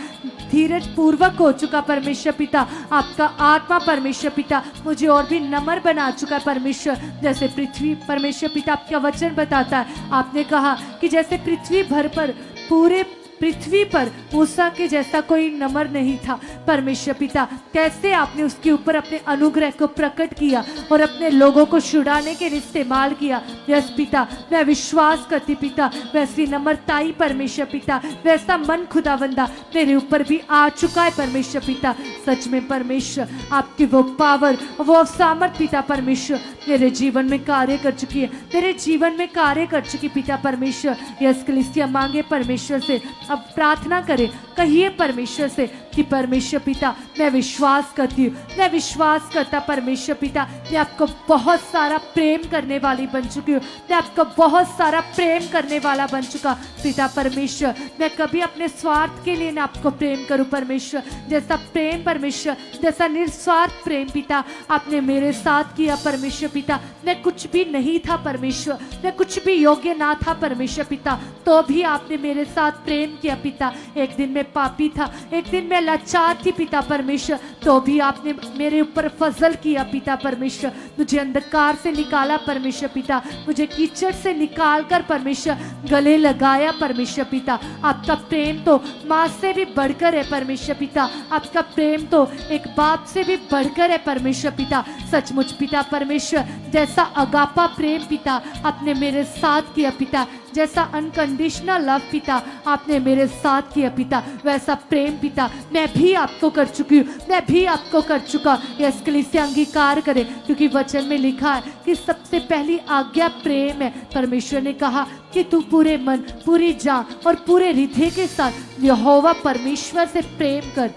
धीरज पूर्वक हो चुका परमेश्वर पिता। आपका आत्मा परमेश्वर पिता मुझे और भी नम्र बना चुका है परमेश्वर। जैसे पृथ्वी परमेश्वर पिता आपका वचन बताता है, आपने कहा कि जैसे पृथ्वी भर पर पूरे पृथ्वी पर मूसा के जैसा कोई नम्र नहीं था परमेश्वर पिता। कैसे आपने उसके ऊपर अपने अनुग्रह को प्रकट किया और अपने लोगों को छुड़ाने के लिए इस्तेमाल किया। यस पिता मैं विश्वास करती पिता, वैसी नम्रताई परमेश्वर पिता, वैसा मन खुदावंदा मेरे ऊपर भी आ चुका है परमेश्वर पिता। सच में परमेश्वर आपकी वो पावर, वो सामर्थ पिता परमेश्वर मेरे जीवन में कार्य कर चुकी है, मेरे जीवन में कार्य कर चुकी पिता परमेश्वर। यस कलीसिया मांगे परमेश्वर से, अब प्रार्थना करें, कहिए परमेश्वर से कि परमेश्वर पिता मैं विश्वास करती हूँ, मैं विश्वास करता परमेश्वर पिता मैं आपको बहुत सारा प्रेम करने वाली बन चुकी हूँ, मैं आपको बहुत सारा प्रेम करने वाला बन चुका पिता परमेश्वर। मैं कभी अपने स्वार्थ के लिए ना आपको प्रेम करूँ परमेश्वर, जैसा प्रेम परमेश्वर, जैसा निस्वार्थ प्रेम पिता आपने मेरे साथ किया परमेश्वर पिता। मैं कुछ भी नहीं था परमेश्वर, मैं कुछ भी योग्य ना था परमेश्वर पिता, तो भी आपने मेरे साथ प्रेम किया पिता। एक दिन मैं पापी था, एक दिन मैं लाचार थी पिता परमेश्वर, तो भी आपने मेरे ऊपर फजल किया पिता परमेश्वर। मुझे अंधकार से निकाला परमेश्वर पिता, मुझे कीचड़ से निकाल कर परमेश्वर गले लगाया परमेश्वर पिता। आपका प्रेम तो माँ से भी बढ़कर है परमेश्वर पिता, आपका प्रेम तो एक बाप से भी बढ़कर है परमेश्वर पिता। सचमुच पिता परमेश्वर, जैसा अगापा प्रेम पिता आपने मेरे साथ किया पिता, जैसा अनकंडीशनल लव पिता आपने मेरे साथ किया पिता, वैसा प्रेम पिता मैं भी आपको कर चुकी हूँ, मैं भी आपको कर चुका। यस कलीसिया अंगीकार करे, क्योंकि वचन में लिखा है कि सबसे पहली आज्ञा प्रेम है। परमेश्वर ने कहा कि तू पूरे मन, पूरी जान और पूरे हृदय के साथ यहोवा परमेश्वर से प्रेम कर।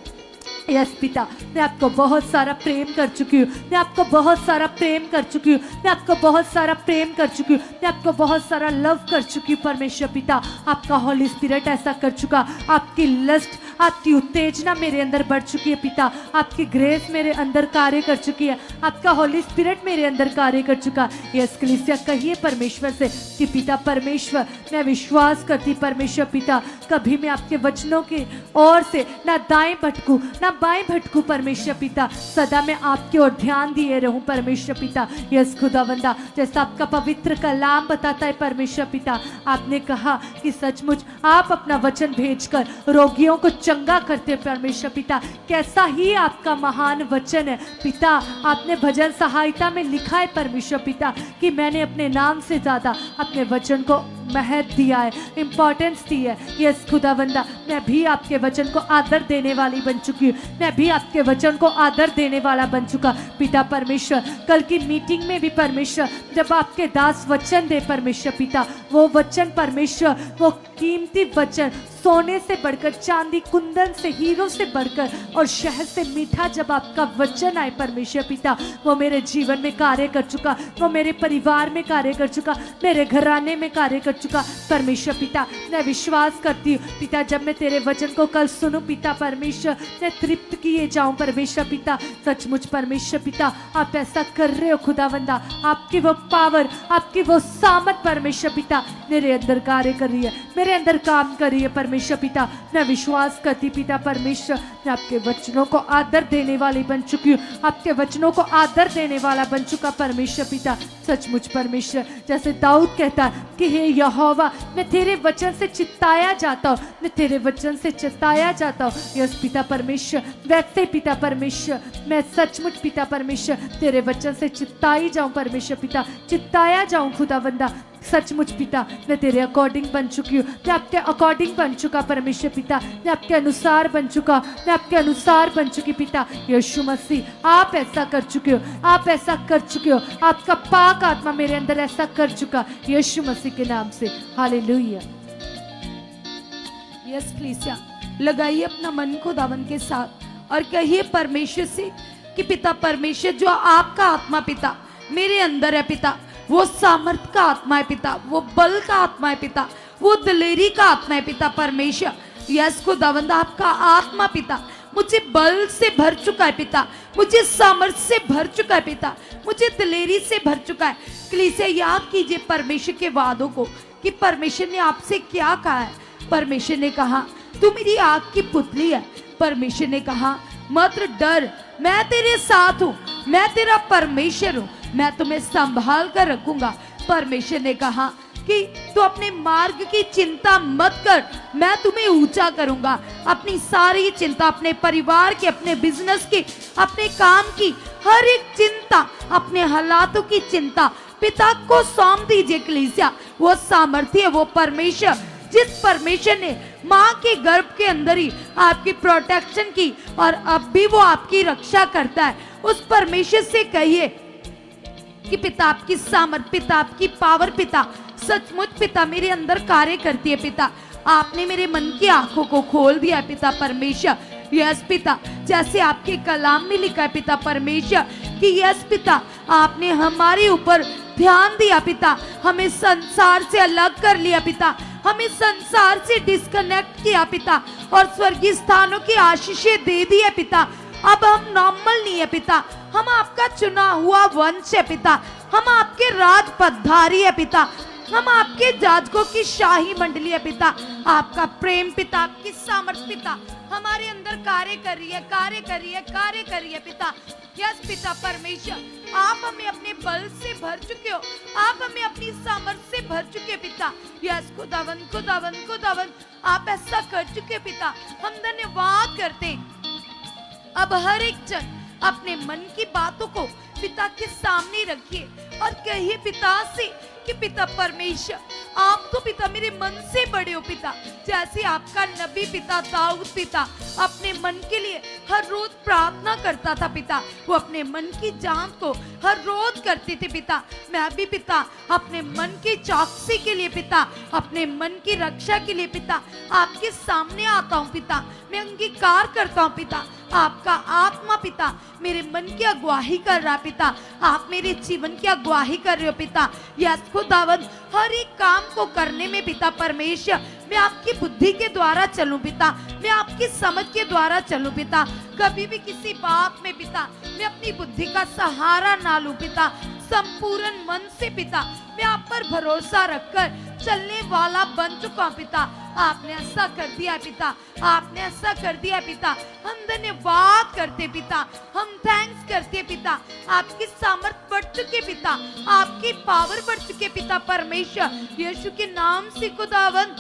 यस पिता, मैं आपको बहुत सारा प्रेम कर चुकी हूँ, मैं आपको बहुत सारा प्रेम कर चुकी हूँ, मैं आपको बहुत सारा प्रेम कर चुकी हूँ, मैं आपको बहुत सारा लव कर चुकी हूँ परमेश्वर पिता। आपका होली स्पिरिट ऐसा कर चुका, आपकी लस्ट, आपकी उत्तेजना मेरे अंदर बढ़ चुकी है पिता, आपकी ग्रेस मेरे अंदर कार्य कर चुकी है, आपका होली स्पिरिट मेरे अंदर कार्य कर चुका। यस कलीसिया कहिए परमेश्वर से कि पिता परमेश्वर, मैं विश्वास करती परमेश्वर पिता, कभी मैं आपके वचनों की ओर से ना दाएं भटकूं ना बाएं भटकूं परमेश्वर पिता, सदा मैं आपकी ओर ध्यान दिए रहूं परमेश्वर पिता। यस खुदावंदा, जैसा आपका पवित्र कलाम बताता है परमेश्वर पिता, आपने कहा कि सचमुच आप अपना वचन भेजकर रोगियों को चंगा करते हैं परमेश्वर पिता। कैसा ही आपका महान वचन है पिता। आपने भजन सहायता में लिखा है परमेश्वर पिता कि मैंने अपने नाम से ज्यादा अपने वचन को महत्व दिया है, इंपॉर्टेंस दी है। यस खुदावंदा, मैं भी आपके वचन को आदर देने वाली बन चुकी हूँ, मैं भी आपके वचन को आदर देने वाला बन चुका पिता परमेश्वर। कल की मीटिंग में भी परमेश्वर, जब आपके दास वचन दे परमेश्वर पिता, वो वचन परमेश्वर, वो कीमती वचन सोने से बढ़कर, चांदी कुंदन से, हीरो से बढ़कर और शहद से मीठा जब आपका वचन आए परमेश्वर पिता, वो मेरे जीवन में कार्य कर चुका, वो मेरे परिवार में कार्य कर चुका, मेरे घराने में कार्य कर चुका परमेश्वर पिता। मैं विश्वास करती हूँ पिता, जब मैं तेरे वचन को कल सुनूं पिता परमेश्वर, मैं तृप्त किए जाऊं परमेश्वर पिता। सचमुच परमेश्वर पिता, आप ऐसा कर रहे हो खुदावंदा, आपकी वो पावर, आपकी वो सामर्थ परमेश्वर पिता मेरे अंदर कार्य कर रही है, मेरे अंदर काम कर रही है परमेश्वर पिता। मैं विश्वास करती पिता परमेश्वर, मैं आपके वचनों को आदर देने वाली बन चुकी हूँ, आपके वचनों को आदर देने वाला बन चुका परमेश्वर पिता। सचमुच परमेश्वर, जैसे दाऊद कहता है कि हे यहोवा, मैं तेरे वचन से चित्ताया जाता हूँ, मैं तेरे वचन से चित्ताया जाता हूँ। यस पिता परमेश्वर, वैसे पिता परमेश्वर मैं सचमुच पिता परमेश्वर तेरे वचन से चित्ताई जाऊँ परमेश्वर पिता, चित्ताया जाऊँ खुदावंदा। सचमुच पिता, मैं तेरे अकॉर्डिंग बन चुकी हूँ, मैं आपके अकॉर्डिंग बन चुका परमेश्वर पिता, मैं आपके अनुसार बन चुका, मैं आपके अनुसार बन चुकी पिता। यीशु मसीह, आप ऐसा कर चुके हो, आप ऐसा कर चुके हो, आपका पाक आत्मा मेरे अंदर ऐसा कर चुका, यीशु मसीह के नाम से। हालेलुया। यस कलीसिया, लगाइए अपना मन को दावन के साथ और कहिए परमेश्वर से कि पिता परमेश्वर, जो आपका आत्मा पिता मेरे अंदर है पिता, वो सामर्थ का आत्मा है पिता, वो बल का आत्मा है पिता, वो दिलेरी का आत्मा है पिता परमेश्वर। यस खुदावंदा, आपका आत्मा पिता मुझे बल से भर चुका है पिता, मुझे सामर्थ से भर चुका है पिता, मुझे दिलेरी से भर चुका है। कलीसिया, याद कीजिए परमेश्वर के वादों को कि परमेश्वर ने आपसे क्या कहा है। परमेश्वर ने कहा तू मेरी आग की पुतली है। परमेश्वर ने कहा मत डर, मैं तेरे साथ हूँ, मैं तेरा परमेश्वर हूँ, मैं तुम्हें संभाल कर रखूंगा। परमेश्वर ने कहा कि तू अपने मार्ग की चिंता मत कर, मैं तुम्हें ऊंचा करूंगा। अपनी सारी चिंता, अपने परिवार की, अपने बिजनेस की, अपने काम की, हर एक चिंता, अपने हालातों की चिंता पिता को सौंप दीजिए कलीसिया। वो सामर्थ्य है, वो परमेश्वर, जिस परमेश्वर ने माँ के गर्भ के अंदर ही आपकी प्रोटेक्शन की और अब भी वो आपकी रक्षा करता है, उस परमेश्वर से कहिए कि पिता आपकी सामर्थ, पिता आपकी पावर पिता सचमुच पिता मेरे अंदर कार्य करती है पिता। आपने मेरे मन की आंखों को खोल दिया पिता परमेश्वर। यस पिता, जैसे आपके कलाम में लिखा है पिता परमेश्वर कि यस पिता, आपने हमारे ऊपर ध्यान दिया पिता, हमें संसार से अलग कर लिया पिता, हमें संसार से डिस्कनेक्ट किया पिता, और स्वर्गीय स्थानों की आशीषें दे दी है पिता। अब हम नॉर्मल नहीं है पिता, हम आपका चुना हुआ वंश है पिता, हम आपके राज पधारी है पिता, हम आपके जाजकों की शाही मंडली है पिता। आपका प्रेम पिता, आपकी सामर्थ पिता हमारे अंदर कार्य कर रही है, कार्य कर रही है, कार्य कर रही है पिता। यस पिता परमेश्वर, आप हमें अपने बल से भर चुके हो, आप हमें अपनी सामर्थ से भर चुके पिता। यस खुदावन खुदावन खुदावन, आप ऐसा कर चुके पिता, हम धन्यवाद करते हैं। अब हर एक जन अपने मन की बातों को पिता के सामने रखिए और कहिए पिता से कि पिता परमेश्वर, आप तो पिता मेरे मन से बड़े हो पिता। जैसे आपका नबी पिता दाऊद पिता अपने मन के लिए हर रोज प्रार्थना करता था पिता, वो अपने मन की जांच को हर रोज करते थे पिता। मैं भी पिता अपने मन की चौकसी के लिए पिता, अपने मन की रक्षा के लिए पिता आपके सामने आता हूँ पिता। मैं अंगीकार करता हूँ पिता, आपका आत्मा पिता मेरे मन की अगुवाही कर रहा पिता, आप मेरे जीवन की अगुवाही कर रहे हो पिता। यस खुदावन, हर एक काम को करने में पिता परमेश्वर मैं आपकी बुद्धि के द्वारा चलूं पिता, मैं आपकी समझ के द्वारा चलूं पिता। कभी भी किसी बात में पिता मैं अपनी बुद्धि का सहारा ना लूं पिता। संपूर्ण मन से पिता मैं आप पर भरोसा रखकर चलने वाला बन चुका हूं पिता। आपने ऐसा कर दिया पिता, आपने ऐसा कर दिया पिता। हम धन्यवाद करते पिता, हम थैंक्स करते पिता। आपकी सामर्थ बढ़ चुके पिता, आपकी पावर बढ़ चुके पिता परमेश्वर यीशु के नाम से खुदावन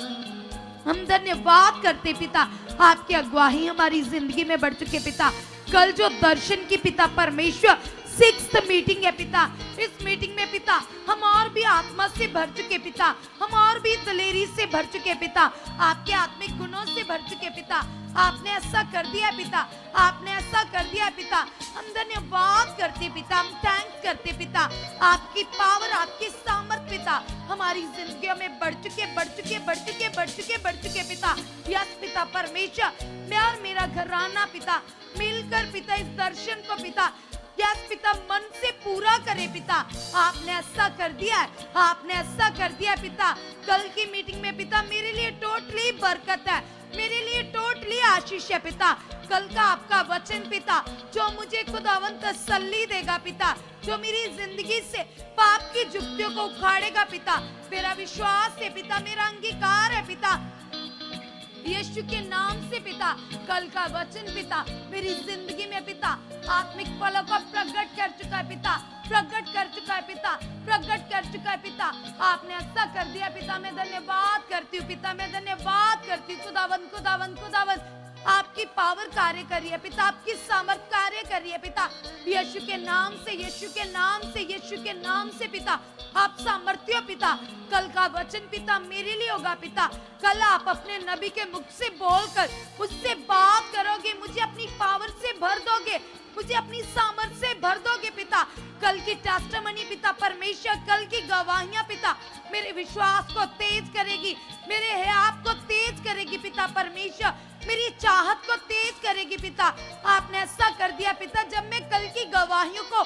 हम धन्यवाद करते पिता। आपकी अगुवाही हमारी जिंदगी में बढ़ चुके पिता। कल जो दर्शन की पिता परमेश्वर 6th मीटिंग है पिता, इस मीटिंग में पिता हम और भी आत्मा से भर चुके पिता, हम और भी दलेरी से भर चुके पिता, आपके आत्मिक गुणों से भर चुके पिता। आपने ऐसा कर दिया पिता, आपने ऐसा कर दिया पिता। हम धन्यवाद करते पिता, हम थैंक्स करते पिता। आपकी पावर, आपकी सामर्थ पिता हमारी जिंदगियों में बढ़ चुके बढ़ चुके बढ़ चुके बढ़ चुके बढ़ चुके पिता। यस पिता परमेश्वर, मैं और मेरा घराना पिता मिलकर पिता इस दर्शन को पिता यस पिता मन से पूरा करे पिता। आपने ऐसा कर दिया है, आपने ऐसा कर दिया पिता। कल की मीटिंग में पिता मेरे लिए टोटली बरकत है, मेरे लिए टोटली आशीष है पिता। कल का आपका वचन पिता जो मुझे खुदावन तसल्ली देगा पिता, जो मेरी जिंदगी से पाप की जुक्तियों को उखाड़ेगा पिता। मेरा विश्वास है पिता, मेरा अंगीकार है पिता यीशु के नाम से पिता। कल का वचन पिता मेरी जिंदगी में पिता आत्मिक फलों को प्रकट कर चुका है पिता, प्रकट कर चुका है पिता, प्रकट कर चुका है पिता। आपने ऐसा कर दिया पिता, मैं धन्यवाद करती हूँ पिता, मैं धन्यवाद करती हूँ खुदावन खुदावन खुदावन। आपकी पावर कार्य कर रही है पिता, आपकी सामर्थ कार्य कर रही है पिता। यीशु के नाम से, यीशु के नाम से, यीशु के नाम से पिता आप सामर्थ्य हो पिता। कल का वचन पिता मेरे लिए होगा पिता। कल आप अपने नबी के मुख से बोलकर मुझसे बात करोगे, मुझे अपनी पावर से भर दोगे, मुझे अपनी सामर्थ से भर दोगे पिता। कल की टेस्टिमनी पिता परमेश्वर, कल की गवाहियां पिता मेरे विश्वास को तेज करेगी, मेरे हयात को तेज करेगी पिता परमेश्वर, मेरी चाहत को तेज करेगी पिता। आपने ऐसा कर दिया पिता, जब मैं कल की गवाहियों को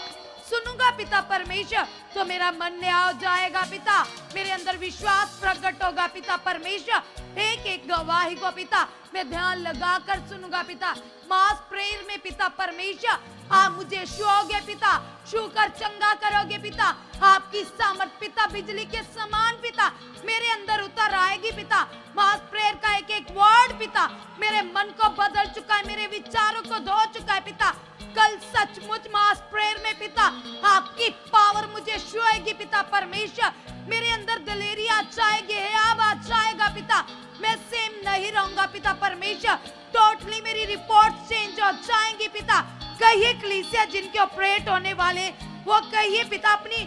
सुनूंगा पिता परमेश्वर तो मेरा मन नया हो जाएगा पिता, मेरे अंदर विश्वास प्रकट होगा पिता परमेश्वर। एक एक गवाही को पिता मैं ध्यान लगाकर सुनूंगा पिता। मास प्रेयर में पिता परमेश्वर आप मुझे छूओगे पिता, छू कर चंगा करोगे पिता। आपकी सामर्थ पिता बिजली के समान पिता मेरे अंदर उतर आएगी पिता। मास प्रेयर का एक एक वर्ड पिता मेरे मन को बदल चुका है, मेरे विचारों को धो चुका है पिता। कल सचमुच मास प्रेयर में पिता आपकी पावर मुझे छुएगी पिता परमेश्वर, मेरे अंदर दलेरी आ जाएगी, हयाब आ जाएगा पिता। मैं सेम नहीं रहूंगा पिता परमेश्वर, टोटली मेरी रिपोर्ट चेंज हो जाएंगी पिता। कहिए कलीसिया जिनके ऑपरेट होने वाले वो कहिए पिता अपनी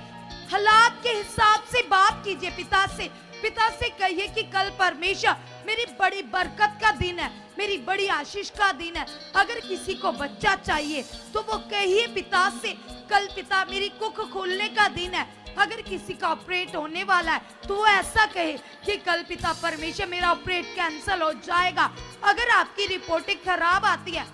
हालात के हिसाब से बात कीजिए पिता से, पिता से कहिए कि कल परमेश्वर मेरी बड़ी बरकत का दिन है, मेरी बड़ी आशीष का दिन है। अगर किसी को बच्चा चाहिए तो वो कहिए पिता से, कल पिता मेरी कुख खोलने का दिन है। अगर किसी का ऑपरेट होने वाला है तो वो ऐसा कहे कि कल पिता परमेश्वर मेरा ऑपरेट कैंसिल हो जाएगा। अगर आपकी रिपोर्टिंग खराब आती है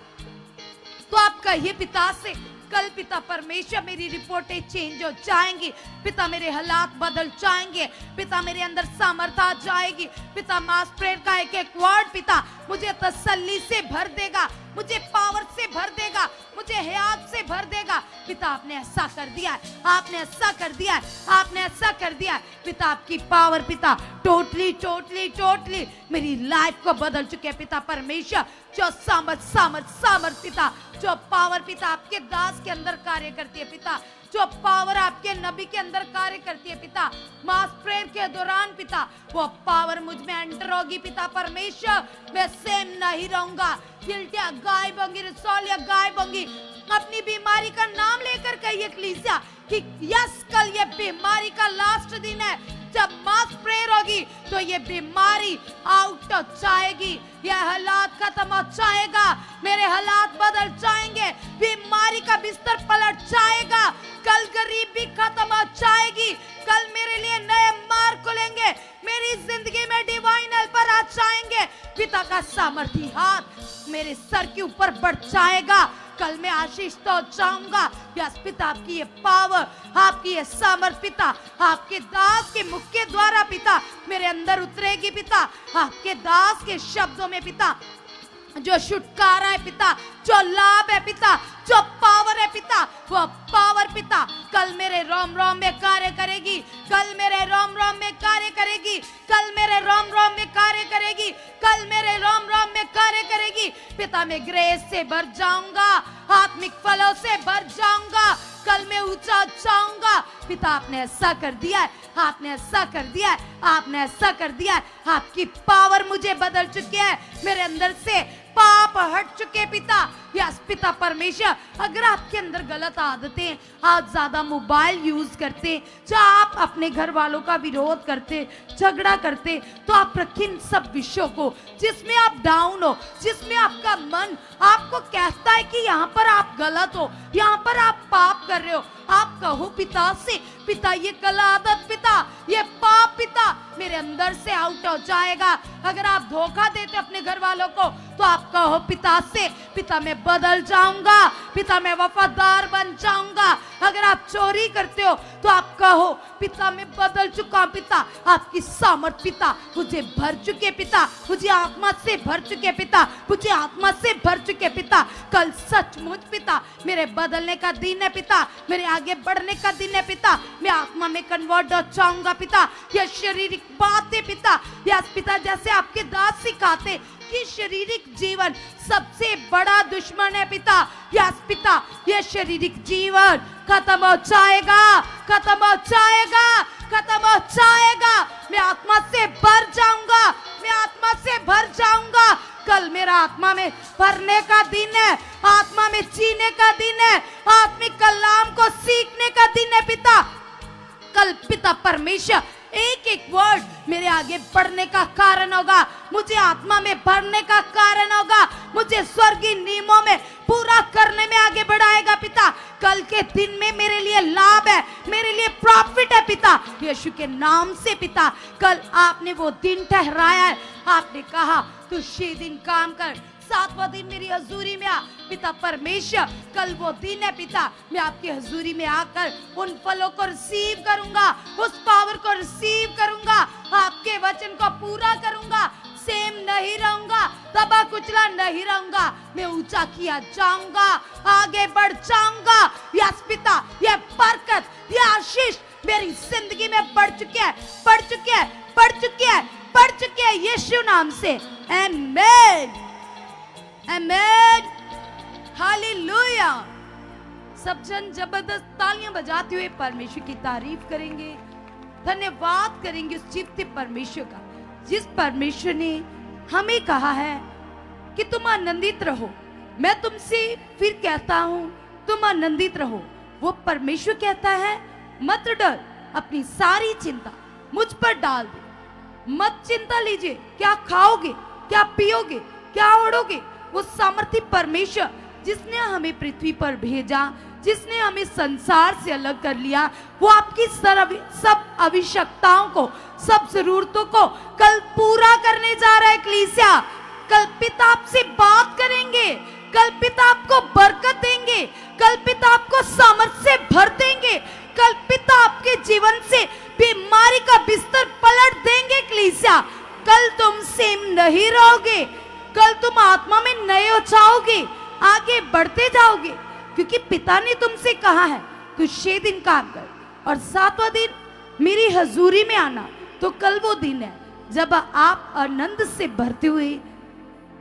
तो आप कहिए पिता से, कल पिता परमेश्वर मेरी रिपोर्टें चेंज हो जाएंगी, पिता मेरे हालात बदल जाएंगे, पिता मेरे अंदर सामर्थ आ जाएगी। पिता मास प्रेयर का एक एक वर्ड पिता मुझे तसल्ली से भर देगा, मुझे पावर से भर देगा, मुझे हयात से भर देगा। पिता आपने ऐसा कर दिया है, आपने ऐसा कर दिया है, आपने ऐसा कर दिया है। पिता आपकी पावर पिता टोटली टोटली टोटली मेरी लाइफ को बदल चुके हैं पिता परमेश्वर। जो सामर्थ पिता, जो पावर पिता आपके दास के अंदर कार्य करती है पिता, जो पावर आपके नबी के अंदर कार्य करती है पिता, मास प्रेयर के दौरान पिता वो पावर मुझ में एंटर होगी पिता परमेश्वर। मैं सेम नहीं रहूंगा, गिल्टिया गायब होंगी, रसौलिया गायब होंगी। अपनी बीमारी का नाम लेकर कहिए कलीसिया कि यस कल ये बीमारी का लास्ट दिन है। जब मास प्रेयर होगी तो ये बीमारी आउट हो जाएगी, ये हालात खत्म हो जाएगा, मेरे हालात बदल जाएंगे, बीमारी का बिस्तर पलट जाएगा, कल गरीबी खत्म हो जाएगी, कल मेरे लिए नए मार्ग खुलेंगे, मेरी जिंदगी में डिवाइन हेल्पर आ जाएंगे। पिता का सामर्थी हाथ मेरे सर के ऊपर बढ़ जाएगा, कल मैं आशीष तो जाऊंगा। यस पिता आपकी ये पावर, आपकी ये सामर्थ पिता आपके दास के मुख के द्वारा पिता मेरे अंदर उतरेगी पिता। आपके दास के शब्दों में पिता जो छुटकारा है पिता, जो लाभ है पिता, जो पावर है पिता, वो पावर पिता कल मेरे रोम रोम में कार्य करेगी, कल मेरे रोम रोम में कार्य करेगी, कल मेरे रोम रोम में कार्य करेगी, कल मेरे रोम रोम में कार्य करेगी। पिता मैं ग्रेस से भर जाऊंगा, आत्मिक फलों से भर जाऊंगा, कल मैं ऊंचा जाऊंगा। पिता आपने ऐसा कर दिया है, आपने ऐसा कर दिया है, आपने ऐसा कर दिया है। आपकी पावर मुझे बदल चुकी है, मेरे अंदर से पाप हट चुके पिता। यस पिता परमेश्वर, अगर आपके अंदर गलत आदतें, आप ज्यादा मोबाइल यूज करते, जो आप अपने घर वालों का विरोध करते, झगड़ा करते, तो आप रखिए इन सब विषयों को जिसमें आप डाउन हो, जिसमें आपका मन आपको कहता है कि यहाँ पर आप गलत हो, यहाँ पर आप पाप कर रहे हो। आप कहो पिता से, पिता ये गलत आदत पिता, ये पाप पिता मेरे अंदर से आउट हो जाएगा। अगर आप धोखा देते अपने घर वालों को तो आप कहो पिता से, पिता मैं बदल जाऊंगा, पिता मैं वफादार बन जाऊंगा। अगर आप चोरी करते हो तो आप कहो पिता मैं बदल चुका हूं पिता। आपकी सामर्थ पिता मुझे भर चुके पिता, मुझे आत्मा से भर चुके पिता, मुझे आत्मा से भर चुके पिता। कल सचमुच पिता मेरे बदलने का दिन है पिता, मेरे आगे बढ़ने का दिन है पिता। मैं आत्मा में कन्वर्ट हो जाऊंगा पिता। यह शारीरिक बात है पिता, यस पिता जैसे आपके दास सिखाते कि शारीरिक जीवन सबसे बड़ा दुश्मन है पिता। यस पिता यह शारीरिक जीवन खत्म हो जाएगा, खत्म हो जाएगा, खत्म हो जाएगा। मैं आत्मा से भर जाऊंगा, मैं आत्मा से भर जाऊंगा। कल मेरा आत्मा में भरने का दिन है, आत्मा में जीने का दिन है, आत्मिक कलाम को सीखने का दिन है पिता। कल पिता परमेश्वर एक एक वर्ड मेरे आगे बढ़ने का कारण होगा, मुझे आत्मा में भरने का कारण होगा, मुझे स्वर्गीय नियमों में पूरा करने में आगे बढ़ाएगा पिता। कल के दिन में मेरे लिए लाभ है, मेरे लिए प्रॉफिट है पिता, यीशु के नाम से पिता। कल आपने वो दिन ठहराया है, आपने कहा तू 6 दिन काम कर, 7वां दिन मेरी हजूरी में आ। पिता परमेश्वर कल वो दिन है पिता, मैं आपकी हजूरी में आकर उन फलों को रिसीव करूंगा, उस पावर को रिसीव करूंगा, आपके वचन को पूरा करूंगा। सेम नहीं रहूंगा, दबा कुचला नहीं रहूंगा, मैं ऊंचा किया जाऊंगा, आगे बढ़ जाऊंगा। यस पिता ये बरकत, ये आशीष मेरी जिंदगी में बढ़ चुकी है, बढ़ चुकी है, बढ़ चुकी है, बढ़ चुकी है यीशु नाम से। आमीन आमीन हालेलुया। सब जन जबरदस्त तालियां बजाते हुए परमेश्वर की तारीफ करेंगे, धन्यवाद करेंगे उस जीवते परमेश्वर का जिस परमेश्वर ने हमें कहा है कि तुम आनंदित रहो। मैं तुमसे फिर कहता हूं तुम आनंदित रहो। वो परमेश्वर कहता है मत डर, अपनी सारी चिंता मुझ पर डाल दे, मत चिंता लीजिए क्या खाओगे, क्या पियोगे, क्या ओढ़ोगे। वो सामर्थी परमेश्वर जिसने हमें पृथ्वी पर भेजा, जिसने हमें संसार से अलग कर लिया, वो आपकी सब आवश्यकताओं को, सब जरूरतों को कल पूरा करने जा रहा है कलीसिया। कल पिता आपसे बात करेंगे, कल पिता आपको बरकत देंगे, कल पिता आपको सामर्थ्य से भर देंगे, कल पिता आपके जीवन से बीमारी का बिस्तर पलट देंगे कलीसिया। कल तुम सेम नहीं रहोगे, कल तुम आत्मा में नए हो जाओगे, आगे बढ़ते जाओगे, क्योंकि पिता ने तुमसे कहा है तू 6 दिन काम कर और 7वां दिन मेरी हजूरी में आना। तो कल वो दिन है जब आप आनंद से भरते हुए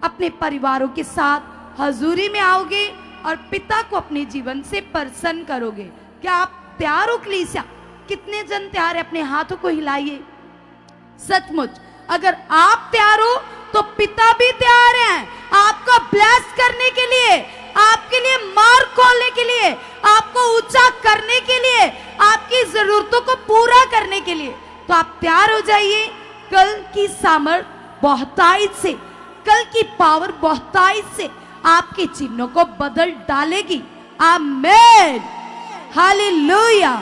अपने परिवारों के साथ हजूरी में आओगे और पिता को अपने जीवन से प्रसन्न करोगे। क्या आप तैयार हो कलीसिया? कितने जन तैयार है? अपने हाथों को हिलाइए। सचमुच अगर आप तैयार हो तो पिता भी तैयार हैं आपको ब्लेस करने के लिए, आपके लिए मार्ग खोलने के लिए, आपको ऊंचा करने के लिए, आपकी जरूरतों को पूरा करने के लिए। तो आप तैयार हो जाइए। कल की सामर्थ बहुतायत से, कल की पावर बहुतायत से आपके चिन्हों को बदल डालेगी। आमेन, हालेलुया।